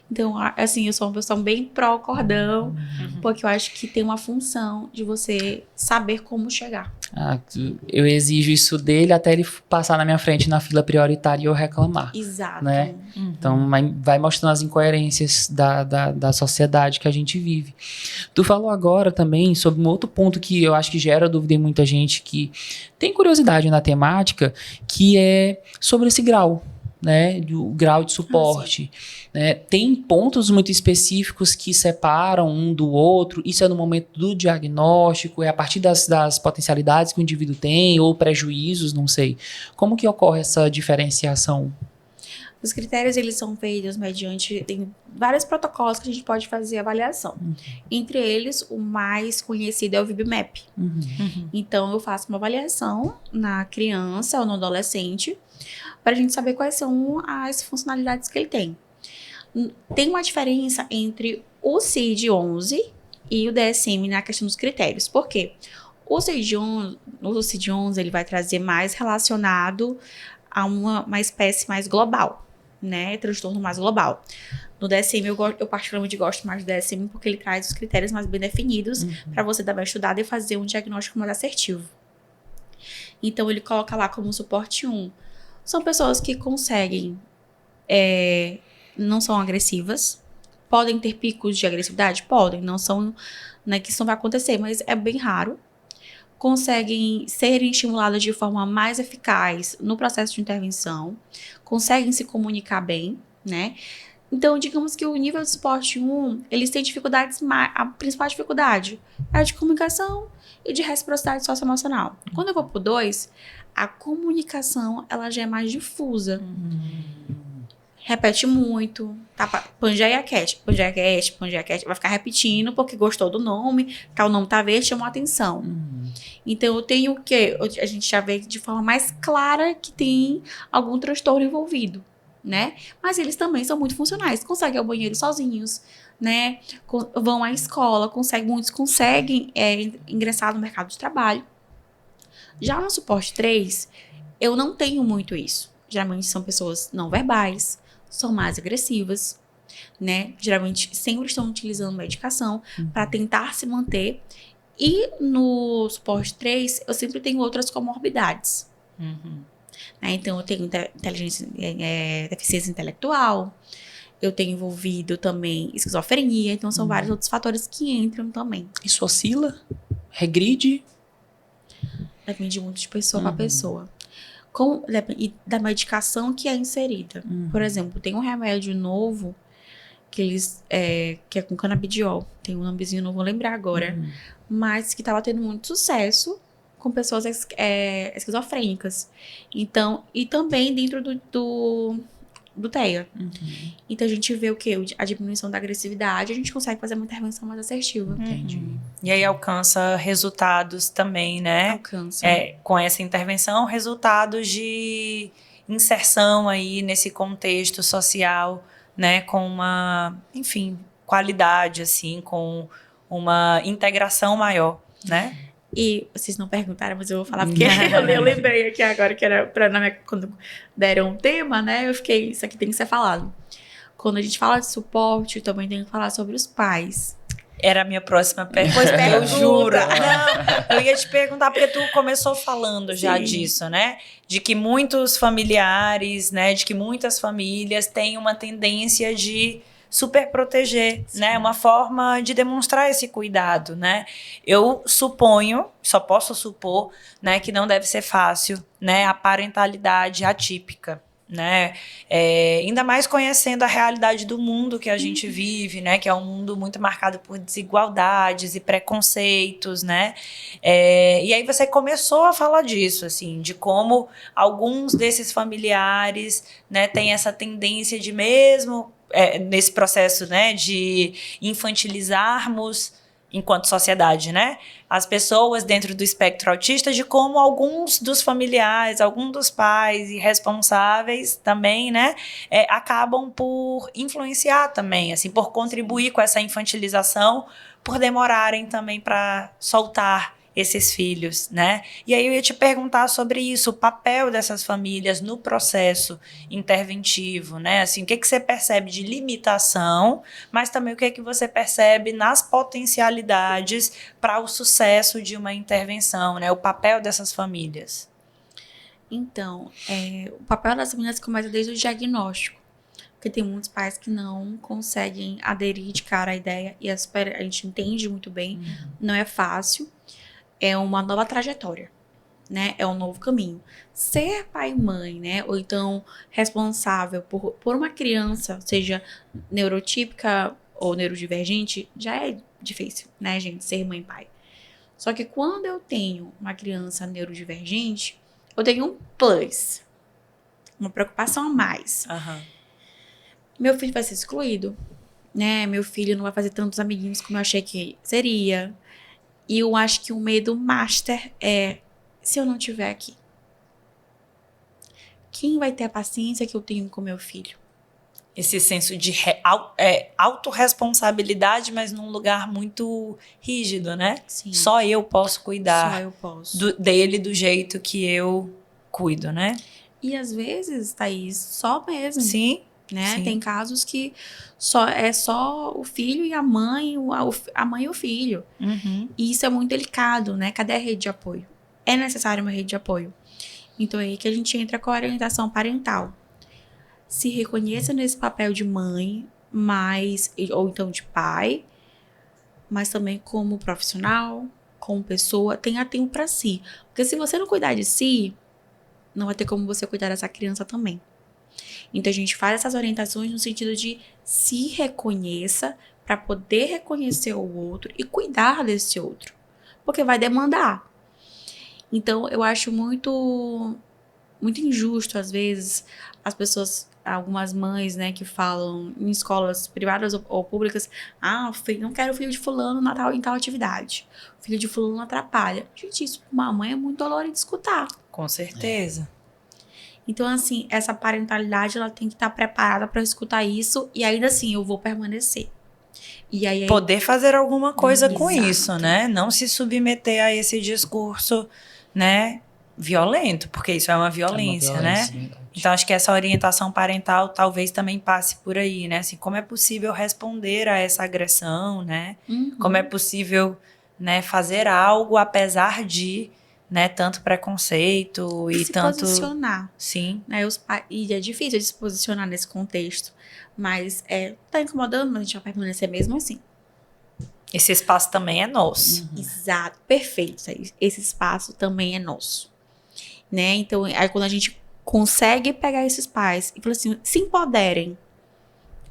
Então, assim, eu sou uma pessoa bem pró-cordão, porque eu acho que tem uma função de você saber como chegar. Eu exijo isso dele até ele passar na minha frente na fila prioritária e eu reclamar. Exato. Né? Então, vai mostrando as incoerências da sociedade que a gente vive. Tu falou agora também sobre um outro ponto que eu acho que gera dúvida em muita gente que tem curiosidade na temática, que é sobre esse grau. Né, o grau de suporte. Né? Tem pontos muito específicos que separam um do outro. Isso é no momento do diagnóstico, é a partir das potencialidades que o indivíduo tem, ou prejuízos, não sei. Como que ocorre essa diferenciação? Os critérios, eles são feitos mediante... Tem vários protocolos que a gente pode fazer avaliação. Entre eles, o mais conhecido é o VIB-MAP. Então, eu faço uma avaliação na criança ou no adolescente para a gente saber quais são as funcionalidades que ele tem. Tem uma diferença entre o CID-11 e o DSM na questão dos critérios. Por quê? O CID-11 ele vai trazer mais relacionado a uma espécie mais global, né? Transtorno mais global. No DSM, eu particularmente gosto mais do DSM porque ele traz os critérios mais bem definidos para você dar uma estudada e fazer um diagnóstico mais assertivo. Então, ele coloca lá como suporte 1. São pessoas que conseguem, não são agressivas, podem ter picos de agressividade? Podem, não são, né, que isso não vai acontecer, mas é bem raro. Conseguem serem estimuladas de forma mais eficaz no processo de intervenção, conseguem se comunicar bem, né? Então, digamos que o nível de suporte 1, eles têm dificuldades, a principal dificuldade é a de comunicação e de reciprocidade socioemocional. Quando eu vou pro 2, a comunicação, ela já é mais difusa. Repete muito, tá? Pangeia Cat, vai ficar repetindo porque gostou do nome, o nome tá verde, chamou a atenção. Então, eu tenho o quê? A gente já vê de forma mais clara que tem algum transtorno envolvido, né? Mas eles também são muito funcionais, conseguem ir ao banheiro sozinhos, né? Vão à escola, muitos conseguem ingressar no mercado de trabalho. Já no suporte 3, eu não tenho muito isso. Geralmente são pessoas não verbais, são mais agressivas, né? Geralmente sempre estão utilizando medicação para tentar se manter. E no suporte 3, eu sempre tenho outras comorbidades. Né? Então, eu tenho deficiência intelectual, eu tenho envolvido também esquizofrenia, então são vários outros fatores que entram também. Isso oscila? Regride? Depende muito de pessoa para pessoa. E da medicação que é inserida. Por exemplo, tem um remédio novo que é com canabidiol. Tem um nomezinho, não vou lembrar agora. Mas que estava tendo muito sucesso com pessoas esquizofrênicas. Então, e também dentro do TEA. Então, a gente vê o quê? A diminuição da agressividade, a gente consegue fazer uma intervenção mais assertiva. Entendi. E aí alcança resultados também, né? Alcança. Com essa intervenção, resultados de inserção aí nesse contexto social, né? Com uma, enfim, qualidade, assim, com uma integração maior, né? E vocês não perguntaram, mas eu vou falar porque eu lembrei aqui agora que era quando deram um tema, né? Eu fiquei, isso aqui tem que ser falado. Quando a gente fala de suporte, também tem que falar sobre os pais. Era a minha próxima pergunta, eu juro. Não, eu ia te perguntar, porque tu começou falando já disso, né? De que muitos familiares, né? De que muitas famílias têm uma tendência de super proteger, né? Uma forma de demonstrar esse cuidado, né? Eu suponho, só posso supor, né? Que não deve ser fácil, né? A parentalidade atípica, né? Ainda mais conhecendo a realidade do mundo que a gente vive, né? Que é um mundo muito marcado por desigualdades e preconceitos, né? E aí você começou a falar disso, assim, de como alguns desses familiares, né? Têm essa tendência de mesmo nesse processo, né, de infantilizarmos enquanto sociedade, né, as pessoas dentro do espectro autista, de como alguns dos familiares, alguns dos pais irresponsáveis também, né, acabam por influenciar também, assim, por contribuir com essa infantilização, por demorarem também para soltar esses filhos, né? E aí eu ia te perguntar sobre isso, o papel dessas famílias no processo interventivo, né? Assim, o que você percebe de limitação, mas também o que você percebe nas potencialidades para o sucesso de uma intervenção, né? O papel dessas famílias. Então, o papel das famílias começa desde o diagnóstico, porque tem muitos pais que não conseguem aderir de cara à ideia, e a gente entende muito bem, não é fácil. É uma nova trajetória, né? É um novo caminho. Ser pai e mãe, né? Ou então responsável por uma criança, seja neurotípica ou neurodivergente, já é difícil, né, gente? Ser mãe e pai. Só que quando eu tenho uma criança neurodivergente, eu tenho um plus. Uma preocupação a mais. meu filho vai ser excluído, né? Meu filho não vai fazer tantos amiguinhos como eu achei que seria. E eu acho que o medo master é, se eu não estiver aqui, quem vai ter a paciência que eu tenho com meu filho? Esse senso de autorresponsabilidade, mas num lugar muito rígido, né? Sim. Só eu posso Só cuidar eu posso. dele do jeito que eu cuido, né? E às vezes, Thaís, só mesmo. Sim. Né? Sim. Tem casos que é só o filho e a mãe, a mãe e o filho. Uhum. E isso é muito delicado, né? Cadê a rede de apoio? É necessário uma rede de apoio. Então é aí que a gente entra com a orientação parental. Se reconheça nesse papel de mãe, ou então de pai, mas também como profissional, como pessoa, tenha tempo para si. Porque se você não cuidar de si, não vai ter como você cuidar dessa criança também. Então a gente faz essas orientações no sentido de se reconheça para poder reconhecer o outro e cuidar desse outro, porque vai demandar. Então eu acho muito injusto às vezes as pessoas, algumas mães, né, que falam em escolas privadas ou públicas, não quero o filho de fulano em tal atividade. O filho de fulano atrapalha. Gente, isso para uma mãe é muito dolorido de escutar. Com certeza. Então, assim, essa parentalidade, ela tem que estar preparada para escutar isso e ainda assim, eu vou permanecer. E aí poder fazer alguma coisa com Exato. isso, né? Não se submeter a esse discurso, né, violento, porque isso é uma violência, né? Verdade. Então, acho que essa orientação parental talvez também passe por aí, né? Assim, como é possível responder a essa agressão, né? Como é possível, né, fazer algo apesar de, né, tanto preconceito e se tanto... posicionar. Sim. Né? E é difícil de se posicionar nesse contexto. Mas tá incomodando, mas a gente vai permanecer mesmo assim. Esse espaço também é nosso. Exato, perfeito. Esse espaço também é nosso. Né? Então, aí quando a gente consegue pegar esses pais e falar assim, se empoderem.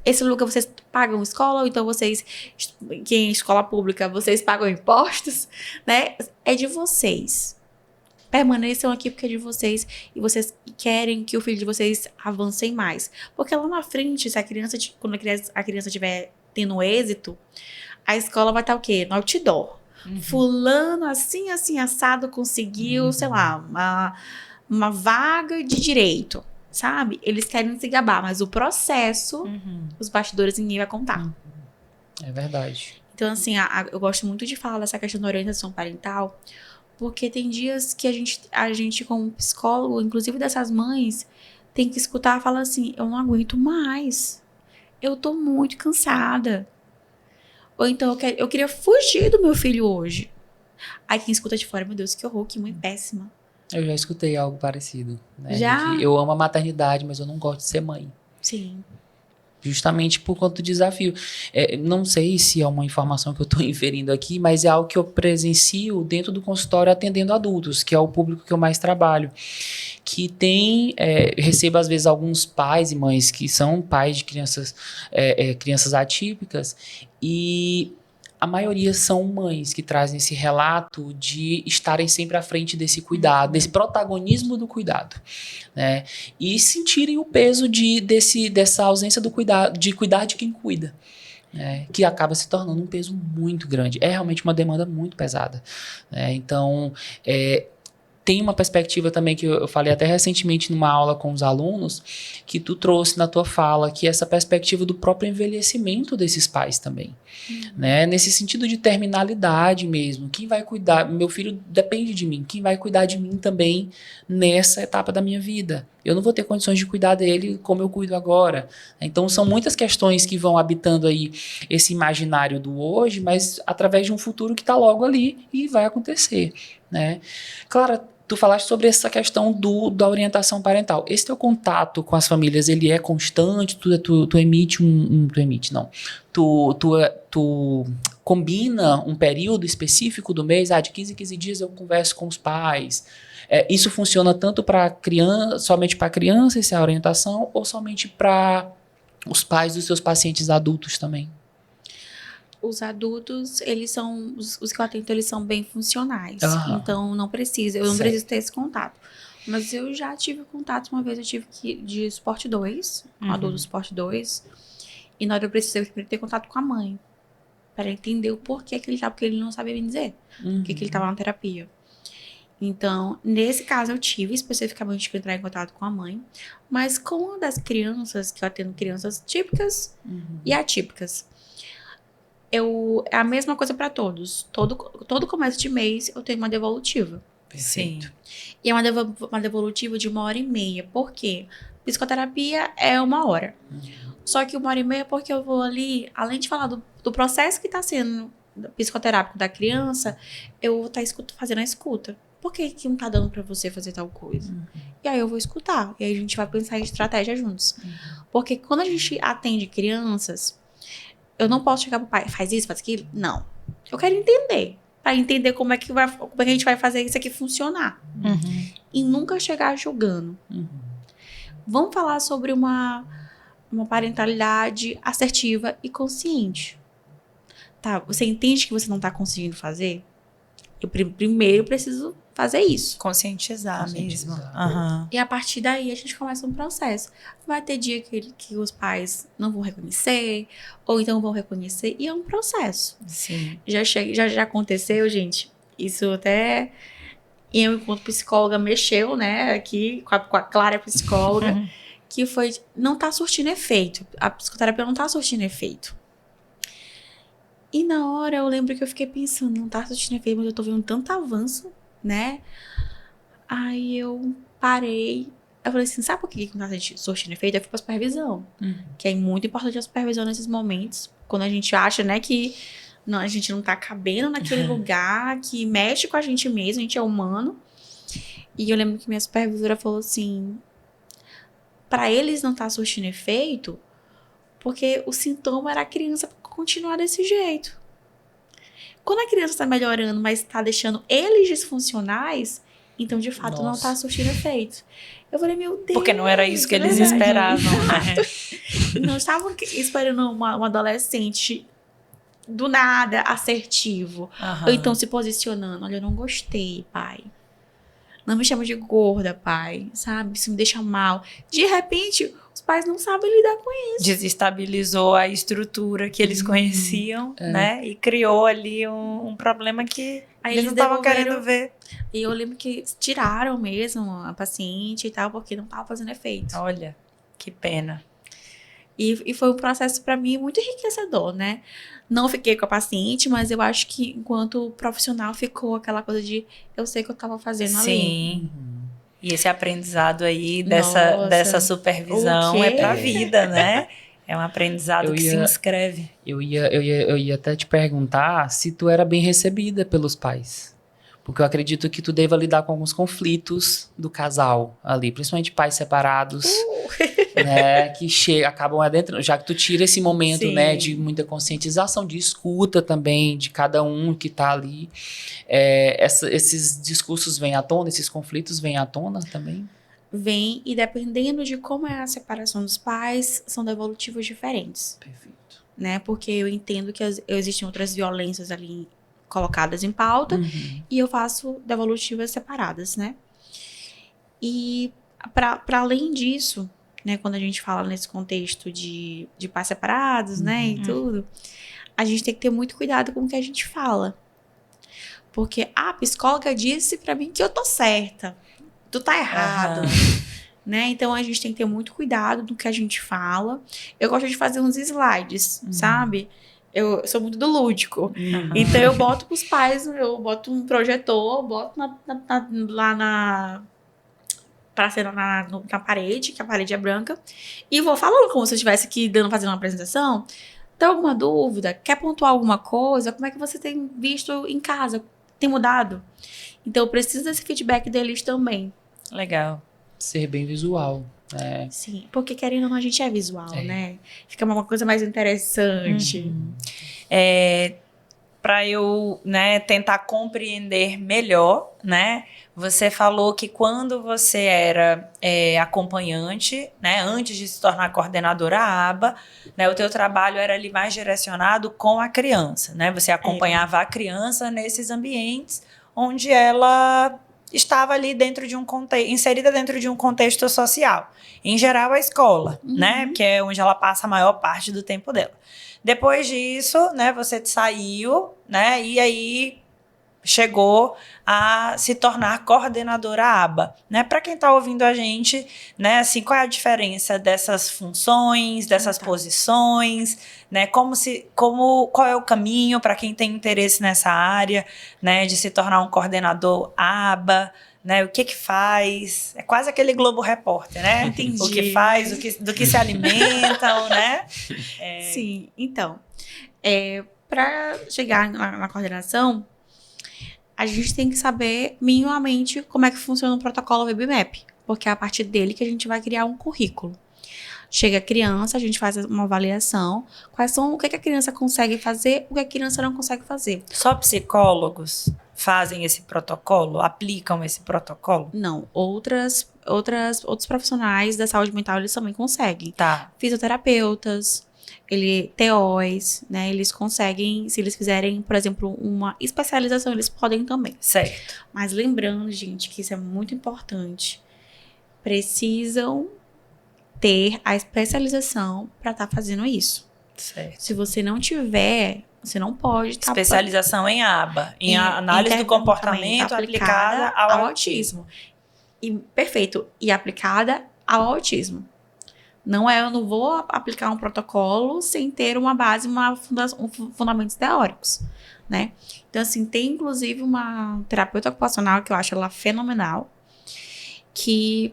Esse lugar vocês pagam escola, ou então vocês, quem é escola pública, vocês pagam impostos, né? É de vocês. Permaneçam aqui porque é de vocês e vocês querem que o filho de vocês avance mais. Porque lá na frente, se quando a criança estiver tendo êxito, a escola vai estar o quê? No outdoor. Fulano, assim, assado, conseguiu, sei lá, uma vaga de direito, sabe? Eles querem se gabar, mas o processo, os bastidores, ninguém vai contar. É verdade. Então, assim, eu gosto muito de falar dessa questão da orientação parental, porque tem dias que a gente como psicólogo, inclusive dessas mães, tem que escutar e falar assim, eu não aguento mais. Eu tô muito cansada. Ou então, eu queria fugir do meu filho hoje. Aí quem escuta de fora, meu Deus, que horror, que mãe péssima. Eu já escutei algo parecido. Né? Já? Eu amo a maternidade, mas eu não gosto de ser mãe. Sim. Justamente por conta do desafio. Não sei se é uma informação que eu estou inferindo aqui, mas é algo que eu presencio dentro do consultório atendendo adultos, que é o público que eu mais trabalho. Que recebo às vezes alguns pais e mães que são pais de crianças atípicas, e a maioria são mães que trazem esse relato de estarem sempre à frente desse cuidado, desse protagonismo do cuidado, né? E sentirem o peso dessa ausência do cuidado, de cuidar de quem cuida, né? Que acaba se tornando um peso muito grande. É realmente uma demanda muito pesada, né? Então, tem uma perspectiva também que eu falei até recentemente numa aula com os alunos, que tu trouxe na tua fala, que é essa perspectiva do próprio envelhecimento desses pais também. Né? Nesse sentido de terminalidade mesmo. Quem vai cuidar? Meu filho depende de mim. Quem vai cuidar de mim também nessa etapa da minha vida? Eu não vou ter condições de cuidar dele como eu cuido agora. Então são muitas questões que vão habitando aí esse imaginário do hoje, mas através de um futuro que está logo ali e vai acontecer. Né? Clara, tu falaste sobre essa questão da orientação parental. Esse teu contato com as famílias, ele é constante? Tu emite Tu combina um período específico do mês? De 15 em 15 dias eu converso com os pais. Isso funciona tanto para criança, somente para criança, essa é a orientação, ou somente para os pais dos seus pacientes adultos também? Os adultos, eles são, os que eu atento, eles são bem funcionais. Aham. Então, não precisa, eu não Certo. preciso ter esse contato. Mas eu já tive contato, uma vez eu tive que ir de suporte 2, um adulto suporte 2. E na hora eu precisei primeiro ter contato com a mãe. Para entender o porquê que ele estava, porque ele não sabia me dizer. Por que ele estava na terapia. Então, nesse caso eu tive especificamente que entrar em contato com a mãe. Mas com uma das crianças, que eu atendo crianças típicas e atípicas. É a mesma coisa para todos. Todo começo de mês eu tenho uma devolutiva. Perfeito. E é uma devolutiva de 1h30. Por quê? Psicoterapia é 1 hora. Só que 1h30 porque eu vou ali, além de falar do processo que está sendo psicoterápico da criança, eu vou estar fazendo a escuta. Por que não está dando para você fazer tal coisa? E aí eu vou escutar. E aí a gente vai pensar em estratégia juntos. Porque quando a gente atende crianças, eu não posso chegar pro pai, faz isso, faz aquilo. Não. Eu quero entender. Para entender como é que a gente vai fazer isso aqui funcionar. E nunca chegar julgando. Vamos falar sobre uma parentalidade assertiva e consciente. Tá, você entende que você não tá conseguindo fazer? Eu primeiro preciso fazer isso. Conscientizar mesmo. E a partir daí a gente começa um processo. Vai ter dia que os pais não vão reconhecer, ou então vão reconhecer, e é um processo. Sim. Já aconteceu, gente. Isso até eu, enquanto psicóloga, mexeu, né, aqui com a Clara, psicóloga, que foi, não tá surtindo efeito. A psicoterapia não tá surtindo efeito. E na hora eu lembro que eu fiquei pensando, não tá surtindo efeito, mas eu tô vendo tanto avanço, né? Aí eu parei. Eu falei assim, sabe por que não tá surtindo efeito? Eu fui pra supervisão. Que é muito importante a supervisão nesses momentos. Quando a gente acha, né, que não, a gente não tá cabendo naquele lugar, que mexe com a gente mesmo, a gente é humano. E eu lembro que minha supervisora falou assim, pra eles não tá surtindo efeito, porque o sintoma era a criança continuar desse jeito. Quando a criança tá melhorando, mas tá deixando eles disfuncionais, então de fato não tá surtindo efeito. Eu falei, meu Deus. Porque não era isso que eles esperavam, né? Não estavam esperando uma adolescente do nada assertivo. Ou então se posicionando. Olha, eu não gostei, pai. Não me chama de gorda, pai. Sabe? Isso me deixa mal. De repente, os pais não sabem lidar com isso. Desestabilizou a estrutura que eles conheciam, né? E criou ali um problema que eles não estavam querendo ver. E eu lembro que tiraram mesmo a paciente e tal, porque não estava fazendo efeito. Olha, que pena. E foi um processo para mim muito enriquecedor, né? Não fiquei com a paciente, mas eu acho que enquanto profissional ficou aquela coisa de eu sei que eu estava fazendo ali. Sim. E esse aprendizado aí dessa supervisão é pra vida, né? É um aprendizado que se inscreve. Eu ia até te perguntar se tu era bem recebida pelos pais. Porque eu acredito que tu deva lidar com alguns conflitos do casal ali, principalmente pais separados, né, que acabam adentrando, já que tu tira esse momento, né, de muita conscientização, de escuta também, de cada um que tá ali. Esses discursos vêm à tona, esses conflitos vêm à tona também? Vem, e dependendo de como é a separação dos pais, são devolutivos diferentes. Perfeito. Né, porque eu entendo que existem outras violências ali colocadas em pauta, e eu faço devolutivas separadas, né? E para além disso, né, quando a gente fala nesse contexto de pais separados, né, e tudo, a gente tem que ter muito cuidado com o que a gente fala. Porque a psicóloga disse para mim que eu tô certa, tu tá errado. Né? Então a gente tem que ter muito cuidado do que a gente fala. Eu gosto de fazer uns slides, sabe? Eu sou muito do lúdico. Então eu boto pros pais, eu boto um projetor, boto lá na parede, que a parede é branca, e vou falando como se eu estivesse aqui fazendo uma apresentação. Tem alguma dúvida? Quer pontuar alguma coisa? Como é que você tem visto em casa? Tem mudado? Então eu preciso desse feedback deles também. Legal. Ser bem visual. Sim, porque querendo ou não, a gente é visual, né? Fica uma coisa mais interessante. Para eu, né, tentar compreender melhor, né, Você falou que quando você era acompanhante, né, antes de se tornar coordenadora aba, né, o teu trabalho era ali mais direcionado com a criança, né? Você acompanhava a criança nesses ambientes onde ela estava ali dentro de um contexto, inserida dentro de um contexto social. Em geral, a escola, né, que é onde ela passa a maior parte do tempo dela. Depois disso, né, você saiu, né, e aí chegou a se tornar coordenadora aba, né? Para quem está ouvindo a gente, né? Assim, qual é a diferença dessas funções, dessas posições, né? Qual é o caminho para quem tem interesse nessa área, né? De se tornar um coordenador aba, né? O que faz? É quase aquele Globo Repórter, né? Entendi. O que faz, do que se alimentam, né? Sim, então, para chegar na coordenação, a gente tem que saber minimamente como é que funciona o protocolo WebMap, porque é a partir dele que a gente vai criar um currículo. Chega a criança, a gente faz uma avaliação, o que a criança consegue fazer, o que a criança não consegue fazer. Só psicólogos fazem esse protocolo, aplicam esse protocolo? Não, outros profissionais da saúde mental, eles também conseguem. Tá. Fisioterapeutas, TOs, né? Eles conseguem, se eles fizerem, por exemplo, uma especialização, eles podem também. Certo. Mas lembrando, gente, que isso é muito importante. Precisam ter a especialização para estar fazendo isso. Certo. Se você não tiver, você não pode estar... Especialização em aba, em análise do comportamento aplicada ao autismo. E, perfeito. E aplicada ao autismo. Eu não vou aplicar um protocolo sem ter uma base, fundamentos teóricos, né? Então, assim, tem inclusive uma terapeuta ocupacional que eu acho ela fenomenal, que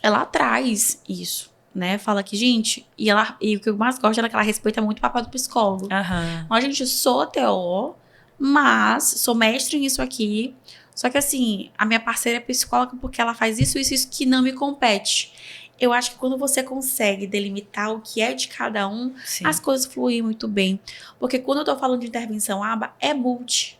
ela traz isso, né? Fala que, gente, e o que eu mais gosto é que ela respeita muito o papel do psicólogo. Então, gente, sou TO, mas sou mestre nisso aqui. Só que, assim, a minha parceira é psicóloga porque ela faz isso que não me compete. Eu acho que quando você consegue delimitar o que é de cada um, sim, as coisas fluem muito bem. Porque quando eu tô falando de intervenção aba, é multi.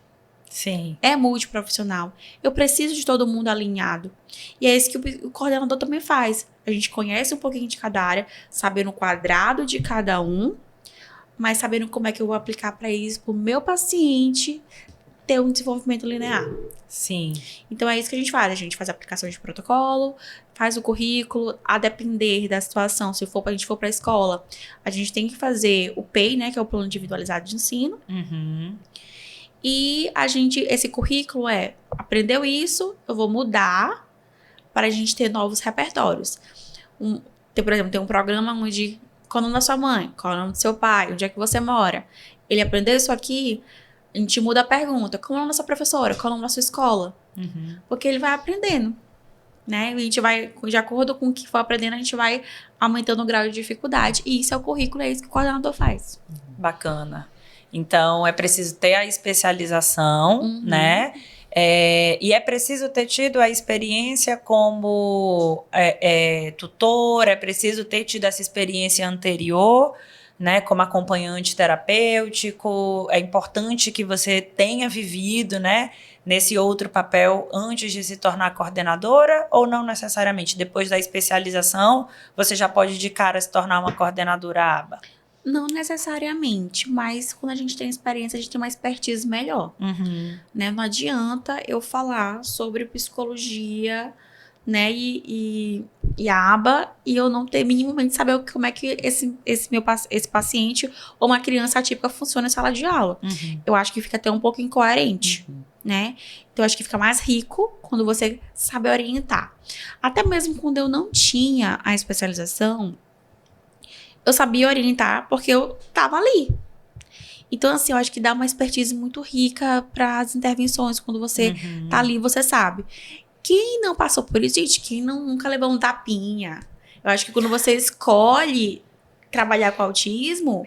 Sim. É multiprofissional. Eu preciso de todo mundo alinhado. E é isso que o coordenador também faz. A gente conhece um pouquinho de cada área, sabendo o quadrado de cada um, mas sabendo como é que eu vou aplicar para isso, pro meu paciente ter um desenvolvimento linear. Sim. Então é isso que a gente faz. A gente faz a aplicação de protocolo, faz o currículo, a depender da situação. Se a gente for para a escola, a gente tem que fazer o PEI, né, que é o Plano Individualizado de Ensino. E esse currículo aprendeu isso, eu vou mudar para a gente ter novos repertórios. Por exemplo, tem um programa onde, qual é o nome da sua mãe, qual é o nome do seu pai, onde é que você mora. Ele aprendeu isso aqui, a gente muda a pergunta, qual é o nome da sua professora, qual é o nome da sua escola. Porque ele vai aprendendo, né? A gente vai, de acordo com o que for aprendendo, a gente vai aumentando o grau de dificuldade. E isso é o currículo, é isso que o coordenador faz. Bacana. Então, é preciso ter a especialização, né? E é preciso ter tido a experiência como tutor, é preciso ter tido essa experiência anterior, né, como acompanhante terapêutico. É importante que você tenha vivido, né, nesse outro papel antes de se tornar coordenadora, ou não necessariamente? Depois da especialização, você já pode de cara se tornar uma coordenadora aba? Não necessariamente, mas quando a gente tem experiência, a gente tem uma expertise melhor. Né? Não adianta eu falar sobre psicologia, né, e aba, e eu não ter minimamente saber como é que esse paciente ou uma criança atípica funciona em sala de aula. Eu acho que fica até um pouco incoerente, né? Então, eu acho que fica mais rico quando você sabe orientar. Até mesmo quando eu não tinha a especialização, eu sabia orientar porque eu tava ali. Então, assim, eu acho que dá uma expertise muito rica para as intervenções. Quando você tá ali, você sabe. Quem não passou por isso, gente, quem nunca levou um tapinha? Eu acho que quando você escolhe trabalhar com autismo,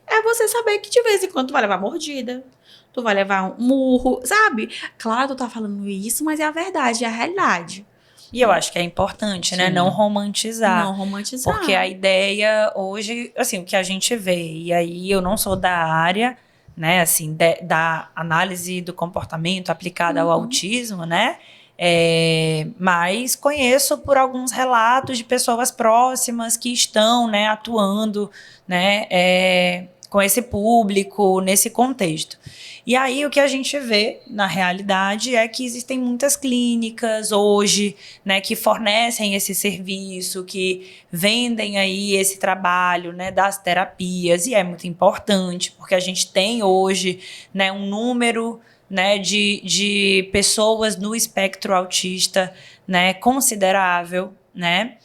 é você saber que de vez em quando tu vai levar mordida, tu vai levar um murro, sabe? Claro, tu tá falando isso, mas é a verdade, é a realidade. E eu acho que é importante, né? Não romantizar. Não romantizar. Porque a ideia hoje, assim, o que a gente vê, e aí eu não sou da área, né, assim, da análise do comportamento aplicada ao autismo, né? Mas conheço por alguns relatos de pessoas próximas que estão, né, atuando, né, com esse público, nesse contexto. E aí o que a gente vê na realidade é que existem muitas clínicas hoje, né, que fornecem esse serviço, que vendem aí esse trabalho, né, das terapias, e é muito importante porque a gente tem hoje, né, um número, né, de pessoas no espectro autista, né, considerável, né?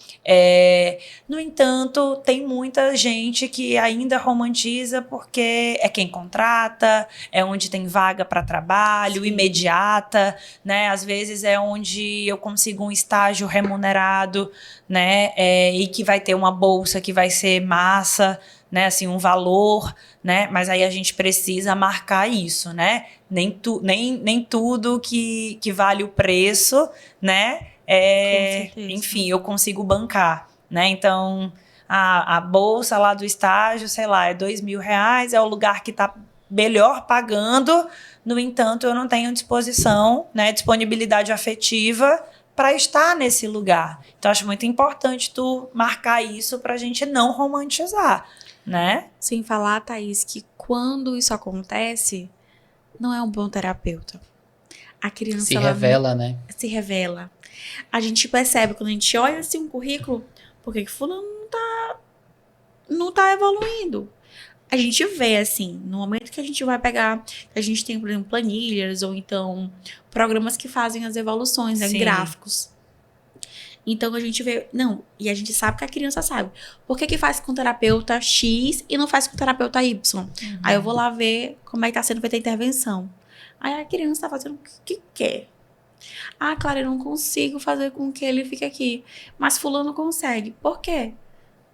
No entanto, tem muita gente que ainda romantiza porque é quem contrata, é onde tem vaga para trabalho, imediata, né? Às vezes é onde eu consigo um estágio remunerado, né? E que vai ter uma bolsa que vai ser massa, né? Assim, um valor, né? Mas aí a gente precisa marcar isso, né? Nem tudo que vale o preço, né? Enfim, eu consigo bancar, né? Então, a bolsa lá do estágio, sei lá, é R$2.000, é o lugar que está melhor pagando, no entanto, eu não tenho disposição, né, disponibilidade afetiva para estar nesse lugar. Então, acho muito importante tu marcar isso para a gente não romantizar, né? Sem falar, Thaís, que quando isso acontece, não é um bom terapeuta. A criança se revela, né? Se revela. A gente percebe quando a gente olha assim um currículo, por que fulano não tá evoluindo? A gente vê assim, no momento que a gente vai pegar, a gente tem, por exemplo, planilhas ou então programas que fazem as evoluções, né, em gráficos. Então a gente vê, não, e a gente sabe que a criança sabe. Por que faz com o terapeuta X e não faz com o terapeuta Y? Aí eu vou lá ver como é que tá sendo feita a intervenção. Aí a criança tá fazendo o que quer. Ah, claro, eu não consigo fazer com que ele fique aqui. Mas fulano consegue. Por quê?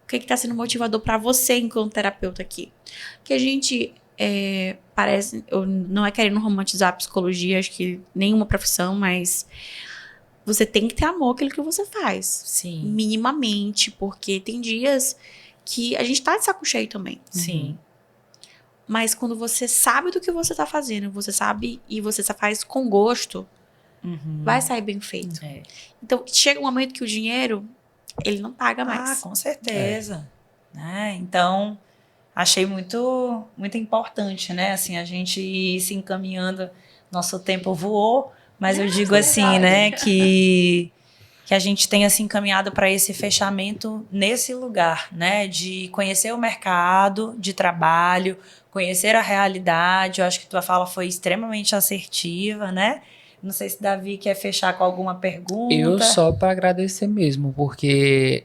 O que está sendo motivador para você enquanto terapeuta aqui? Que a gente parece... Eu não é querendo romantizar a psicologia, acho que nenhuma profissão, mas você tem que ter amor àquilo que você faz. Sim. Minimamente, porque tem dias que a gente tá de saco cheio também. Sim. Mas quando você sabe do que você tá fazendo, você sabe e você só faz com gosto, vai sair bem feito. Então, chega um momento que o dinheiro, ele não paga mais. Ah, com certeza. Né? Então, achei muito, muito importante, né? Assim, a gente ir se encaminhando. Nosso tempo voou, mas eu digo assim, né? Que a gente tenha se encaminhado para esse fechamento nesse lugar, né? De conhecer o mercado de trabalho, conhecer a realidade. Eu acho que tua fala foi extremamente assertiva, né? Não sei se Davi quer fechar com alguma pergunta. Eu só para agradecer mesmo, porque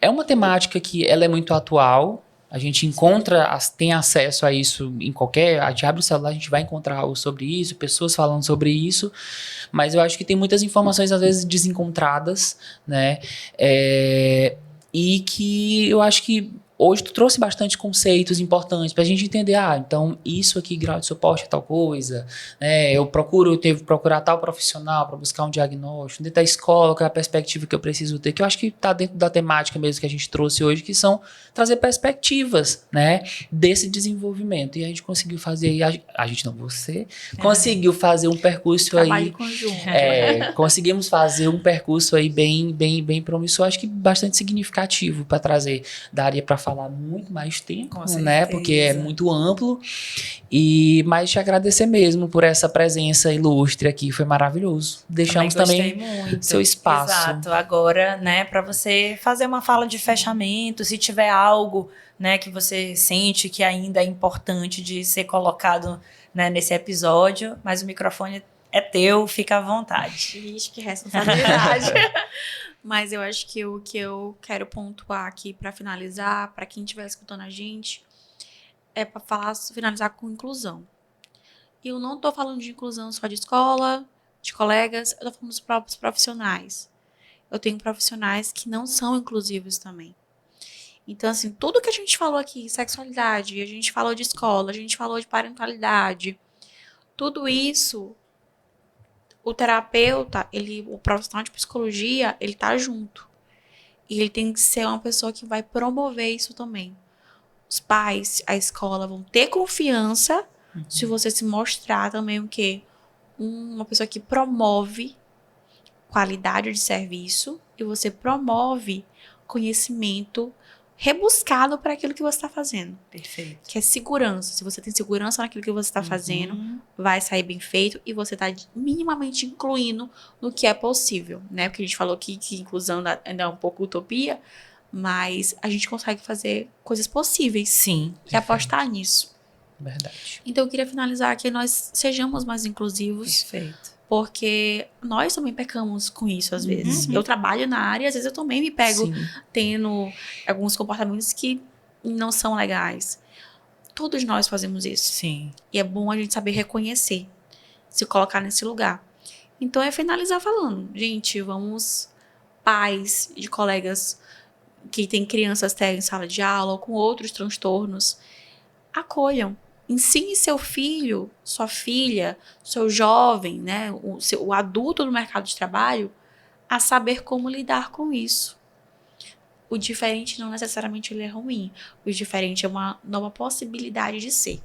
é uma temática que ela é muito atual. A gente encontra, tem acesso a isso em qualquer... A gente abre o celular, a gente vai encontrar algo sobre isso, pessoas falando sobre isso, mas eu acho que tem muitas informações, às vezes, desencontradas, né? E que eu acho que hoje tu trouxe bastante conceitos importantes pra gente entender, então isso aqui, grau de suporte é tal coisa, né? Eu devo procurar tal profissional para buscar um diagnóstico, dentro da escola, qual é a perspectiva que eu preciso ter, que eu acho que tá dentro da temática mesmo que a gente trouxe hoje, que são trazer perspectivas, né, desse desenvolvimento. E a gente conseguiu fazer, a gente não, você, conseguiu fazer um percurso Trabalho aí... conjunto. Conseguimos fazer um percurso aí bem promissor, acho que bastante significativo para trazer, daria para falar muito mais tempo, né? Porque é muito amplo. Mas te agradecer mesmo por essa presença ilustre aqui, foi maravilhoso. Deixamos também muito. Seu espaço. Exato. Agora, né, para você fazer uma fala de fechamento, se tiver algo, né, que você sente que ainda é importante de ser colocado, né, nesse episódio, mas o microfone é teu, fica à vontade. Vixe, que responsabilidade. Mas eu acho que o que eu quero pontuar aqui para finalizar, para quem estiver escutando a gente, é para finalizar com inclusão. E eu não tô falando de inclusão só de escola, de colegas, eu tô falando dos próprios profissionais. Eu tenho profissionais que não são inclusivos também. Então, assim, tudo que a gente falou aqui, sexualidade, a gente falou de escola, a gente falou de parentalidade, tudo isso... O terapeuta, o profissional de psicologia, ele tá junto. E ele tem que ser uma pessoa que vai promover isso também. Os pais, a escola vão ter confiança se você se mostrar também o quê? Uma pessoa que promove qualidade de serviço e você promove conhecimento rebuscado para aquilo que você está fazendo. Perfeito. Que é segurança. Se você tem segurança naquilo que você está fazendo, vai sair bem feito e você está minimamente incluindo no que é possível, né? Porque a gente falou que inclusão ainda é um pouco utopia, mas a gente consegue fazer coisas possíveis. Sim. E apostar nisso. Verdade. Então eu queria finalizar que nós sejamos mais inclusivos. Perfeito. Porque nós também pecamos com isso às vezes. Eu trabalho na área e às vezes eu também me pego tendo alguns comportamentos que não são legais. Todos nós fazemos isso. Sim. E é bom a gente saber reconhecer, se colocar nesse lugar. Então é finalizar falando, gente, vamos, pais de colegas que têm crianças até em sala de aula ou com outros transtornos, acolham. Ensine seu filho, sua filha, seu jovem, né, o adulto no mercado de trabalho a saber como lidar com isso. O diferente não necessariamente ele é ruim. O diferente é uma nova possibilidade de ser.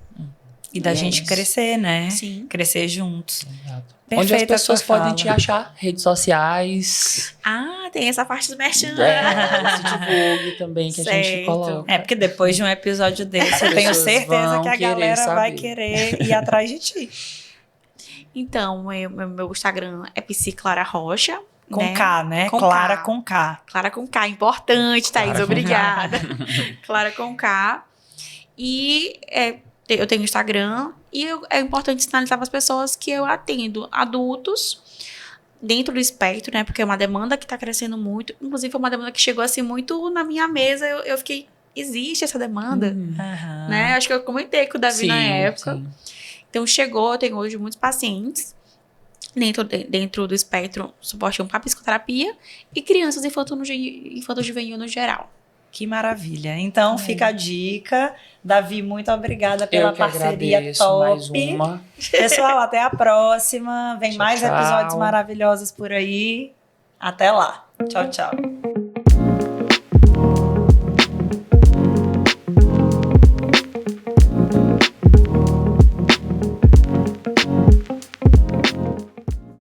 E da gente crescer, né? Sim. Crescer juntos. Exato. Perfeita Onde as pessoas a tua podem fala. te achar? Redes sociais. Tem essa parte do merchan. Se divulgue também, que a gente Certo. coloca. É, porque depois de um episódio desse, eu tenho pessoas certeza vão que a querer galera vai saber. querer ir atrás de ti. Então, meu Instagram é Psiclara Rocha. Com né? K, né? Com Clara K. com K. Clara com K, importante, Thaís, Clara com obrigada. Clara com K. E eu tenho Instagram e é importante sinalizar para as pessoas que eu atendo adultos dentro do espectro, né? Porque é uma demanda que está crescendo muito. Inclusive, foi uma demanda que chegou assim muito na minha mesa. Eu fiquei, existe essa demanda? Né? Acho que eu comentei com o Davi na época. Sim. Então, chegou, eu tenho hoje muitos pacientes dentro do espectro, suporte para psicoterapia e crianças infanto-juvenil no geral. Que maravilha. Então, fica a dica. Davi, muito obrigada pela Eu que parceria agradeço, top. mais uma. Pessoal, até a próxima. Vem Tchau, mais tchau. episódios maravilhosos por aí. Até lá. Tchau, tchau.